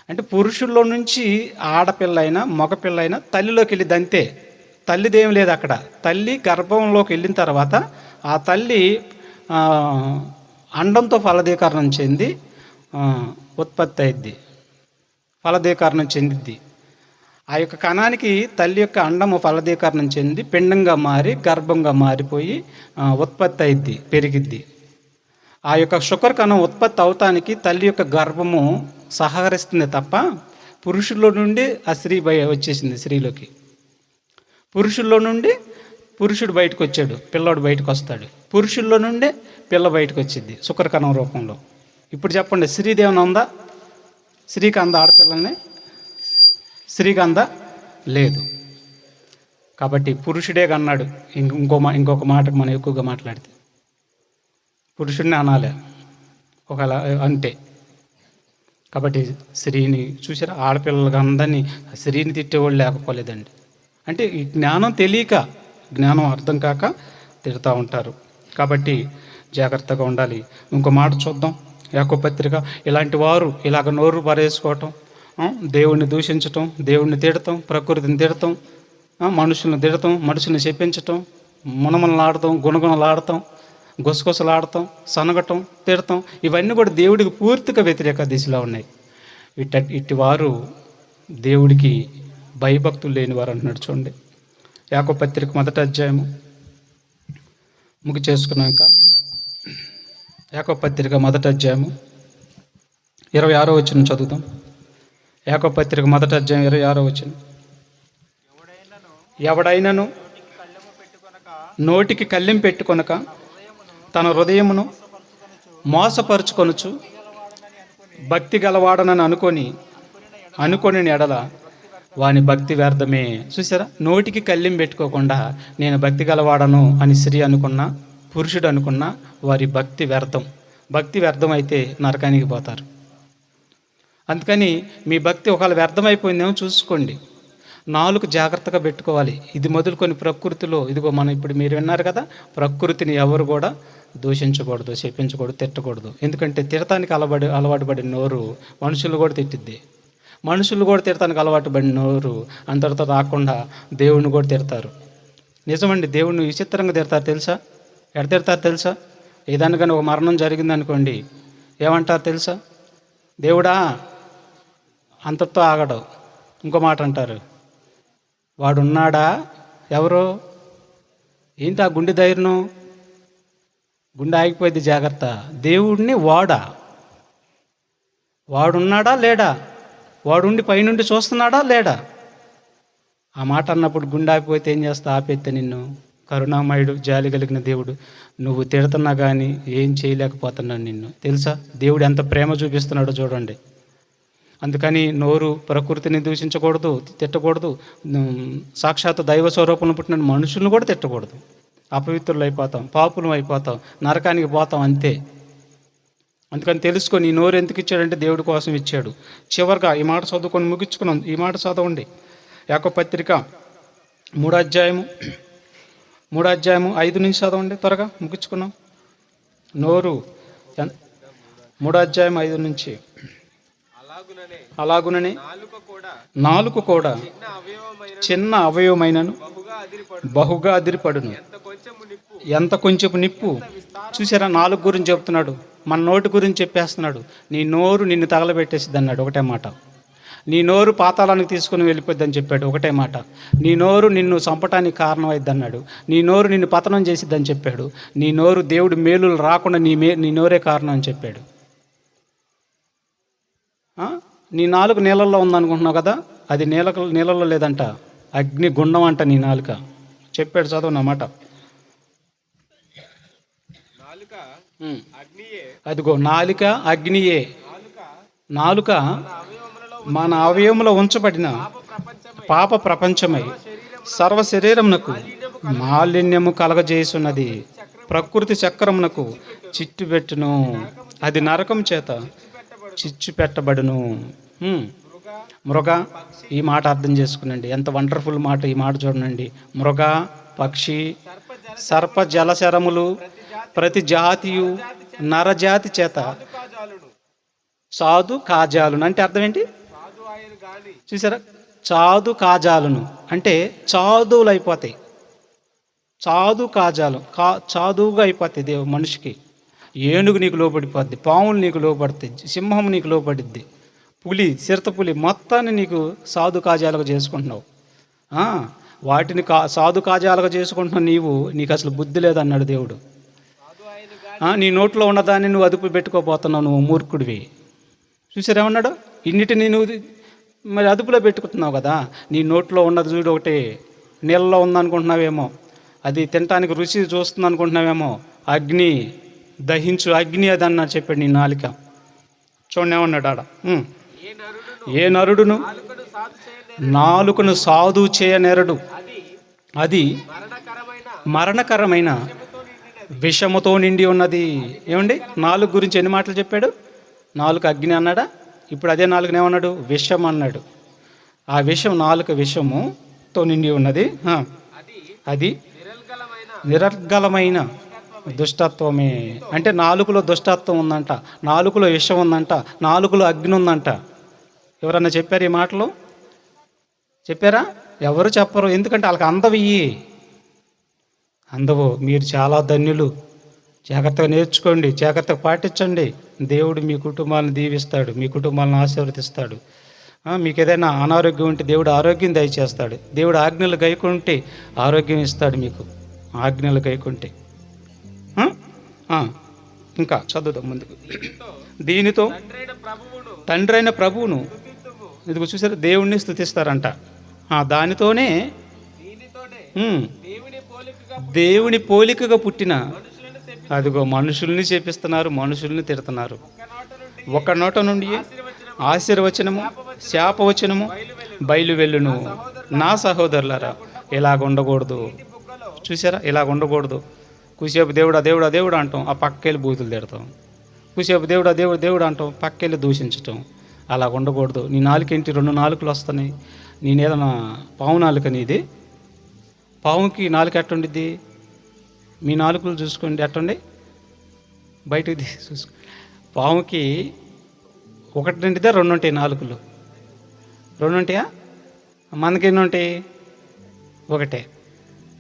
అంటే పురుషుల్లో నుంచి ఆడపిల్లైనా మగపిల్లైనా తల్లిలోకి వెళ్ళిద్ది, అంతే. తల్లిదేం లేదు అక్కడ. తల్లి గర్భంలోకి వెళ్ళిన తర్వాత ఆ తల్లి అండంతో ఫలదీకరణం చెంది ఉత్పత్తి అయింది, ఫలదీకరణం చెందిద్ది. ఆ యొక్క కణానికి తల్లి యొక్క అండము ఫలదీకరణం చెంది పిండంగా మారి గర్భంగా మారిపోయి ఉత్పత్తి అయింది, పెరిగిద్ది. ఆ యొక్క శుక్ర కణం ఉత్పత్తి అవటానికి తల్లి యొక్క గర్భము సహకరిస్తుంది తప్ప పురుషుల్లో నుండి ఆ స్త్రీ వచ్చేసింది స్త్రీలోకి. పురుషుల్లో నుండి పురుషుడు బయటకు వచ్చాడు, పిల్లోడు బయటకు వస్తాడు. పురుషుల్లో నుండే పిల్ల బయటకు వచ్చింది శుక్రకణం రూపంలో. ఇప్పుడు చెప్పండి, స్త్రీది ఏమైనా ఉందా? స్త్రీకి అంద ఆడపిల్లల్ని? స్త్రీకి అంద లేదు. కాబట్టి పురుషుడే కన్నాడు. ఇంకొక మాటకు మనం ఎక్కువగా మాట్లాడితే పురుషుడిని అనాలే ఒకలా అంటే. కాబట్టి స్త్రీని చూసారా, ఆడపిల్లలుగా అందరినీ స్త్రీని తిట్టేవాళ్ళు లేకపోలేదండి. అంటే ఈ జ్ఞానం తెలియక, జ్ఞానం అర్థం కాక తిడతా ఉంటారు. కాబట్టి జాగ్రత్తగా ఉండాలి. ఇంకో మాట చూద్దాం, యాకోబు పత్రిక. ఇలాంటి వారు ఇలాగ నోరు పారేసుకోవటం, దేవుణ్ణి దూషించటం, దేవుణ్ణి తిడతాం, ప్రకృతిని తిడతాం, మనుషులను తిడతాం, మనుషుల్ని చెప్పించటం, మునమలలాడతాం, గుణగుణలాడతాం, గుసగుసలాడతాం, సనగటం, తిడతాం, ఇవన్నీ కూడా దేవుడికి పూర్తిగా వ్యతిరేక దిశలో ఉన్నాయి. ఇట్టి వారు దేవుడికి భయభక్తులు లేని వారు అంటున్నాడు. చూడండి, యాకోబు పత్రిక 1వ అధ్యాయము ముగి చేసుకున్నాక, యాకోబు పత్రిక 1వ అధ్యాయము 26వ వచనం చదువుతాం. యాకోబు పత్రిక 1వ అధ్యాయం 26వ వచనం. ఎవడైనను నోటికి కళ్ళెం పెట్టుకొనక తన హృదయమును మోసపరుచుకొనుచు భక్తి గలవాడనని అనుకొని ఎడల వాని భక్తి వ్యర్థమే. చూసారా, నోటికి కళ్ళెం పెట్టుకోకుండా నేను భక్తి గలవాడను అని స్త్రీ అనుకున్నా, పురుషుడు అనుకున్నా వారి భక్తి వ్యర్థం. భక్తి వ్యర్థం అయితే నరకానికి పోతారు. అందుకని మీ భక్తి ఒకవేళ వ్యర్థమైపోయిందేమో చూసుకోండి. నాలుగు జాగ్రత్తగా పెట్టుకోవాలి. ఇది మొదలుకొని ప్రకృతిలో, ఇదిగో మనం ఇప్పుడు మీరు విన్నారు కదా, ప్రకృతిని ఎవరు కూడా దూషించకూడదు, చెప్పించకూడదు, తిట్టకూడదు. ఎందుకంటే తిడటానికి అలవాటు పడిన నోరు మనుషులు కూడా తిట్టిద్ది. మనుషులు కూడా తిడటానికి అలవాటు పడిన నోరు అంతటితో రాకుండా దేవుణ్ణి కూడా తిడతారు. నిజమండి, దేవుణ్ణి విచిత్రంగా తిడతారు తెలుసా? ఎడ తిడతారు తెలుసా? ఏదాన్ని కానీ ఒక మరణం జరిగిందనుకోండి, ఏమంటారు తెలుసా? దేవుడా అంతటితో ఆగడు. ఇంకో మాట అంటారు, వాడున్నాడా? ఎవరో? ఏంటి ఆ గుండె ధైర్యం? గుండె ఆగిపోయింది, జాగ్రత్త. దేవుడిని వాడున్నాడా లేడా? వాడుండి పైనుండి చూస్తున్నాడా లేడా? ఆ మాట అన్నప్పుడు గుండె ఆగిపోతే ఏం చేస్తా? ఆపేస్తే నిన్ను. కరుణామయుడు, జాలి కలిగిన దేవుడు, నువ్వు తిడుతున్నా కానీ ఏం చేయలేకపోతున్నాను నిన్ను. తెలుసా దేవుడు ఎంత ప్రేమ చూపిస్తున్నాడో చూడండి. అందుకని నోరు ప్రకృతిని దూషించకూడదు, తిట్టకూడదు. సాక్షాత్తు దైవ స్వరూపంలో పుట్టిన మనుషులను కూడా తిట్టకూడదు. అపవిత్రులు అయిపోతాం, పాపులం అయిపోతాం, నరకానికి పోతాం అంతే. అందుకని తెలుసుకొని ఈ నోరు ఎందుకు ఇచ్చాడంటే దేవుడి కోసం ఇచ్చాడు. చివరిగా ఈ మాట చదువుకొని ముగించుకున్నాం. ఈ మాట చదవండి, యాకోబు పత్రిక 3వ అధ్యాయము 5 నుంచి చదవండి, త్వరగా ముగించుకున్నాం. నోరు 3వ అధ్యాయం 5 నుంచి. అలాగుననే నాలుక కూడా చిన్న అవయవమైనను బహుగా అదిరిపడును, ఎంత కొంచెపు నిప్పు. చూసారా, నాలుగు గురించి చెప్తున్నాడు, మన నోటి గురించి చెప్పేస్తున్నాడు. నీ నోరు నిన్ను తగలబెట్టేసిద్ది అన్నాడు, ఒకటే మాట. నీ నోరు పాతాళానికి తీసుకుని వెళ్ళిపోద్దని చెప్పాడు, ఒకటే మాట. నీ నోరు నిన్ను చంపటానికి కారణమైద్ది అన్నాడు. నీ నోరు నిన్ను పతనం చేసిద్దని చెప్పాడు. నీ నోరు దేవుడి మేలులు రాకుండా నీ నోరే కారణం అని చెప్పాడు. నీ నాలుక నీళ్ళల్లో ఉందనుకుంటున్నావు కదా, అది నీళ్ళల్లో లేదంట, అగ్ని గుండం అంట నీ నాలుక. చెప్పాడు, చదువు నా మాట. అదిగో నాలుక అగ్నియే. నాలుక మన అవయవంలో ఉంచబడిన పాప ప్రపంచమై సర్వ శరీరమునకు మాలిన్యము కలగజేస్తున్నది. ప్రకృతి చక్రమునకు చిట్టు పెట్టును, అది నరకం చేత చిచ్చు పెట్టబడును. మృగ, ఈ మాట అర్థం చేసుకునండి, ఎంత వండర్ఫుల్ మాట. ఈ మాట చూడండి, మృగ, పక్షి, సర్ప, జలచరములు, ప్రతి జాతియు నరజాతి చేత చాదు కాజాలును. అంటే అర్థం ఏంటి చూసారా? చాదు కాజాలును అంటే చాదువులు అయిపోతాయి. చాదు కాజాలు చాదువుగా అయిపోతాయి మనిషికి. ఏనుగు నీకు లోపడిపోద్ది, పాములు నీకు లోపడతాయి, సింహం నీకు లోపడిద్ది, పులి, చిరుతపులి మొత్తాన్ని నీకు సాధు కాజాలుగా చేసుకుంటున్నావు. వాటిని సాధు కాజాలుగా చేసుకుంటున్నావు నీకు అసలు బుద్ధి లేదన్నాడు దేవుడు. నీ నోట్లో ఉన్నదాన్ని నువ్వు అదుపు పెట్టుకోపోతున్నావు, నువ్వు మూర్ఖుడివి. చూసారేమన్నాడు? ఇన్నిటిని నువ్వు మరి అదుపులో పెట్టుకుంటున్నావు కదా. నీ నోట్లో ఉన్నది చూడు, ఒకటి నీళ్ళలో ఉందనుకుంటున్నావేమో, అది తినటానికి రుచి చూస్తుంది అనుకుంటున్నామేమో. అగ్ని, దహించు అగ్ని అది అన్నాడు చెప్పాడు నీ నాలుక. చూడండి ఏమన్నాడు ఆడ. ఏ నరుడును నాలుకను సాధు చేయనెరడు, అది మరణకరమైన విషముతో నిండి ఉన్నది. ఏమండి, నాలుగు గురించి ఎన్ని మాటలు చెప్పాడు? నాలుక అగ్ని అన్నాడా? ఇప్పుడు అదే నాలుగుని ఏమన్నాడు? విషం అన్నాడు. ఆ విషం నాలుక విషముతో నిండి ఉన్నది. అది నిరర్గళమైన దుష్టత్వమే. అంటే నాలుకలో దుష్టత్వం ఉందంట, నాలుకలో విషం ఉందంట, నాలుకలో అగ్ని ఉందంట. ఎవరన్నా చెప్పారు ఈ మాటలు? చెప్పారా? ఎవరు చెప్పరు. ఎందుకంటే వాళ్ళకి అందవి అందవు. మీరు చాలా ధన్యులు. జాగ్రత్తగా నేర్చుకోండి, జాగ్రత్తగా పాటించండి. దేవుడు మీ కుటుంబాలను దీవిస్తాడు, మీ కుటుంబాలను ఆశీర్వదిస్తాడు. మీకు ఏదైనా అనారోగ్యం ఉంటే దేవుడు ఆరోగ్యం దయచేస్తాడు. దేవుడు ఆజ్ఞలు గైకుంటే ఆరోగ్యం ఇస్తాడు మీకు, ఆజ్ఞలు గైకుంటే. ఇంకా చదువుదాం ముందుకు. దీనితో తండ్రి అయిన ప్రభువును, ఇదిగో చూసారు, దేవుణ్ణి స్తుతిస్తారంట. దానితోనే దేవుని పోలికగా పుట్టిన, అదిగో మనుషుల్ని చేపిస్తున్నారు, మనుషుల్ని తిడుతున్నారు. ఒక నోట నుండి ఆశీర్వచనము శాపవచనము బయలు వెళ్ళును. నా సహోదరులారా, ఇలాగ ఉండకూడదు. చూసారా, ఇలాగ ఉండకూడదు. కూసేపు దేవుడా దేవుడా దేవుడు అంటాం, ఆ పక్కెళ్ళి బూతులు తిడతాం. కూసేపు దేవుడా దేవుడు దేవుడు అంటాం, పక్కెళ్ళి దూషించటం. అలా ఉండకూడదు. నీ నాలుకేంటి, 2 నాలుకలు వస్తున్నాయి. నేనేదన్నా పావు నాలుక నీది? పావుకి నాలుక ఎట్టుండిద్ది? మీ నాలుకలు చూసుకోండి ఎట్టండి, బయటకు చూసుకో. పావుకి 1 ఉంటుందా 2 ఉంటాయి నాలుకలు? 2 ఉంటాయా? మనకి ఎన్ని ఉంటాయి? 1.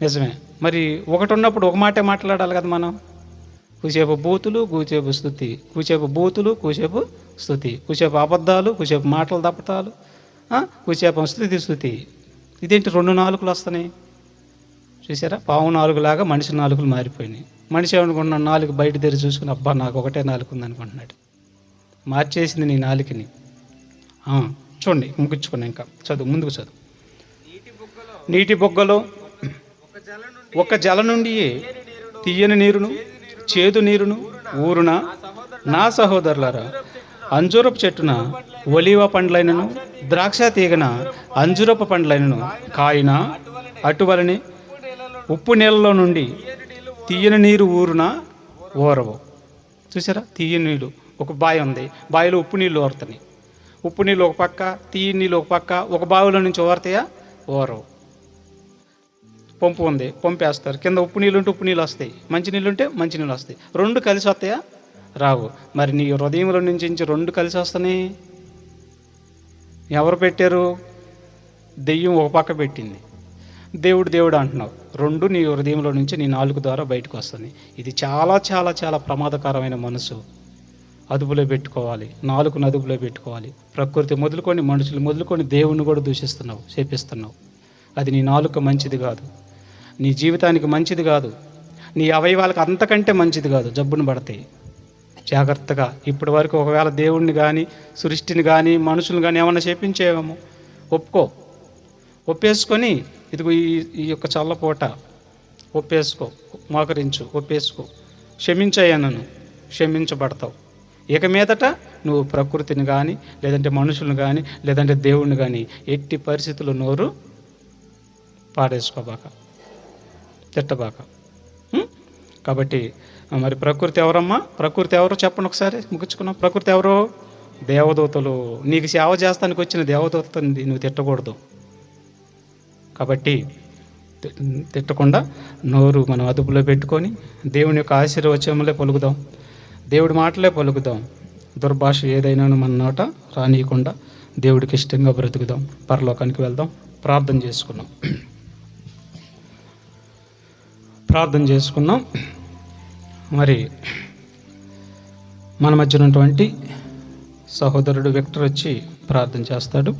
నిజమే. మరి 1 ఉన్నప్పుడు ఒక మాటే మాట్లాడాలి కదా మనం. కూసేపు బూతులు, కూసేపు స్తుతి, కూసేపు బూతులు, కూసేపు స్తుతి, కూసేపు అబద్ధాలు, కూసేపు మాటలు తప్పతాలు, కూసేపు స్తుతి. ఇదేంటి 2 నాలుకలు వస్తున్నాయి? చూసారా, పావు నాలుగులాగా మనిషి నాలుకలు మారిపోయినాయి. మనిషి ఏమనుకుంటున్నాడు? నాలుగు బయట తెరిచి చూసుకుని, అబ్బా నాకు ఒకటే నాలుగు ఉంది అనుకుంటున్నాడు. మార్చేసింది నీ నాలుకని. చూడండి, ముగించుకున్నా. ఇంకా చదువు, ముందుకు చదువు. నీటి బొగ్గలో ఒక జల నుండి తీయని నీరును చేదు నీరును ఊరున. నా సహోదరులారా, అంజూరపు చెట్టున ఒలీవ పండ్లైనను ద్రాక్ష తీగన అంజూరపు పండ్లైనను కాయిన అటువలని ఉప్పు నీళ్ళలో నుండి తీయని నీరు ఊరున ఊరవు. చూసారా, తీయని నీళ్ళు. ఒక బావి ఉంది, బావిలో ఉప్పు నీళ్ళు ఊరుతున్నాయి. ఉప్పు నీళ్ళు ఒక పక్క, తీయని నీళ్ళు ఒక పక్క. ఒక బావిలో నుంచి ఊరతాయా? ఊరవు. పంపు ఉంది, పంపేస్తారు. కింద ఉప్పు నీళ్ళు ఉంటే ఉప్పు నీళ్ళు వస్తాయి, మంచి నీళ్ళు ఉంటే మంచి నీళ్ళు వస్తాయి. 2 కలిసి వస్తాయా? రావు. మరి నీ హృదయంలో నుంచి 2 కలిసి వస్తున్నాయి. ఎవరు పెట్టారు? దెయ్యం ఒక పక్క పెట్టింది. దేవుడు దేవుడు అంటున్నావు. 2 నీ హృదయంలో నుంచి నీ నాలుక ద్వారా బయటకు వస్తుంది. ఇది చాలా చాలా చాలా ప్రమాదకరమైన మనసు. అదుపులో పెట్టుకోవాలి, నాలుకను అదుపులో పెట్టుకోవాలి. ప్రకృతి మొదలుకొని, మనుషులు మొదలుకొని, దేవుణ్ణి కూడా దూషిస్తున్నావు, చేపిస్తున్నావు. అది నీ నాలుక మంచిది కాదు, నీ జీవితానికి మంచిది కాదు, నీ అవయవాలకు అంతకంటే మంచిది కాదు. జబ్బును పడతాయి. జాగ్రత్తగా. ఇప్పటి వరకు ఒకవేళ దేవుణ్ణి కానీ, సృష్టిని కానీ, మనుషులను కానీ ఏమన్నా చేపించేవేమో, ఒప్పేసుకొని ఇదిగో ఈ యొక్క చల్లపూట ఒప్పేసుకో, మోకరించు, ఒప్పేసుకో, క్షమించయ్యానను, క్షమించబడతావు. ఇక మీదట నువ్వు ప్రకృతిని కానీ, లేదంటే మనుషులను కానీ, లేదంటే దేవుణ్ణి కానీ ఎట్టి పరిస్థితుల్లో నోరు పాడేసుకోబాక, తిట్టబాక. కాబట్టి మరి ప్రకృతి ఎవరమ్మా? ప్రకృతి ఎవరో చెప్పండి ఒకసారి, ముగించుకున్నాం. ప్రకృతి ఎవరో? దేవదూతలు. నీకు సేవ చేస్తానికి వచ్చిన దేవదూతని నువ్వు తిట్టకూడదు. కాబట్టి తిట్టకుండా నోరు మనం అదుపులో పెట్టుకొని దేవుని యొక్క ఆశీర్వచనములే పలుకుదాం, దేవుడి మాటలే పలుకుదాం. దుర్భాష ఏదైనా మన నోట రానియకుండా దేవుడికి ఇష్టంగా బ్రతుకుదాం, పరలోకానికి వెళ్దాం. ప్రార్థన చేసుకున్నాం. మరి మన మధ్య ఉన్నటువంటి సహోదరుడు విక్టర్ వచ్చి ప్రార్థన చేస్తాడు.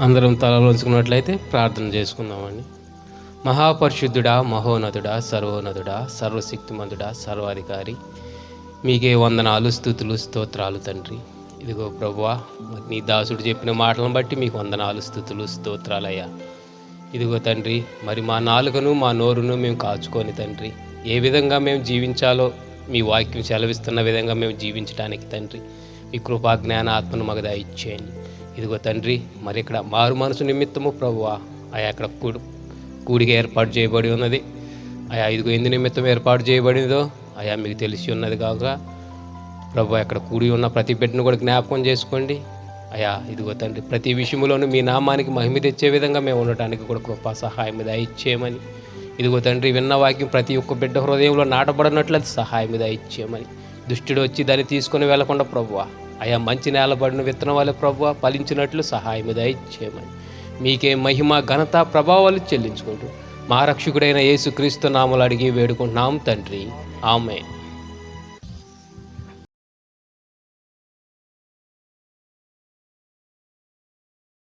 అందరం తలలో ఉంచుకున్నట్లయితే ప్రార్థన చేసుకుందామండి. మహాపరిశుద్ధుడా, మహోన్నతుడా, సర్వోన్నతుడా, సర్వశక్తిమంతుడా, సర్వాధికారి, మీకే వందనాలు, స్తుతులు, స్తోత్రాలు తండ్రి. ఇదిగో ప్రభువా, నీ దాసుడు చెప్పిన మాటలను బట్టి మీకు వందనాలు, స్తుతులు, స్తోత్రాలయ్యా. ఇదిగో తండ్రి, మరి మా నాలుకను మా నోరును మేము కాచుకొని తండ్రి, ఏ విధంగా మేము జీవించాలో మీ వాక్యం సెలవిస్తున్న విధంగా మేము జీవించడానికి తండ్రి మీ కృపా జ్ఞాన ఆత్మను మాకు దయచేయండి. ఇదిగో తండ్రి, మరి ఇక్కడ మారు మనసు నిమిత్తము ప్రభువా అయా అక్కడ కూడిక ఏర్పాటు చేయబడి ఉన్నది. అయా ఇదిగో ఎందు నిమిత్తం ఏర్పాటు చేయబడిందో అయా మీకు తెలిసి ఉన్నది కాక ప్రభు అక్కడ కూడి ఉన్న ప్రతి బిడ్డను కూడా జ్ఞాపకం చేసుకోండి. అయా ఇదిగో తండ్రి, ప్రతి విషయంలోనూ మీ నామానికి మహిమ తెచ్చే విధంగా మేము ఉండటానికి కూడా కృపా సహాయం దయచేయమని. ఇదిగో తండ్రి, విన్న వాక్యం ప్రతి ఒక్క బిడ్డ హృదయంలో నాటబడినట్లు అది సహాయం దయచేయమని. దుష్టుడు వచ్చి దాన్ని తీసుకొని వెళ్లకుండా ప్రభువా అయా మంచి నేలబడిన విత్తనం వల్ల ప్రభువా ఫలించినట్లు సహాయం దయచేయమని మీకే మహిమ ఘనత ప్రభావాలు చెల్లించుకుంటూ మా రక్షకుడైన యేసుక్రీస్తు నామములో అడిగి వేడుకుంటున్నాం తండ్రి. ఆమేన్.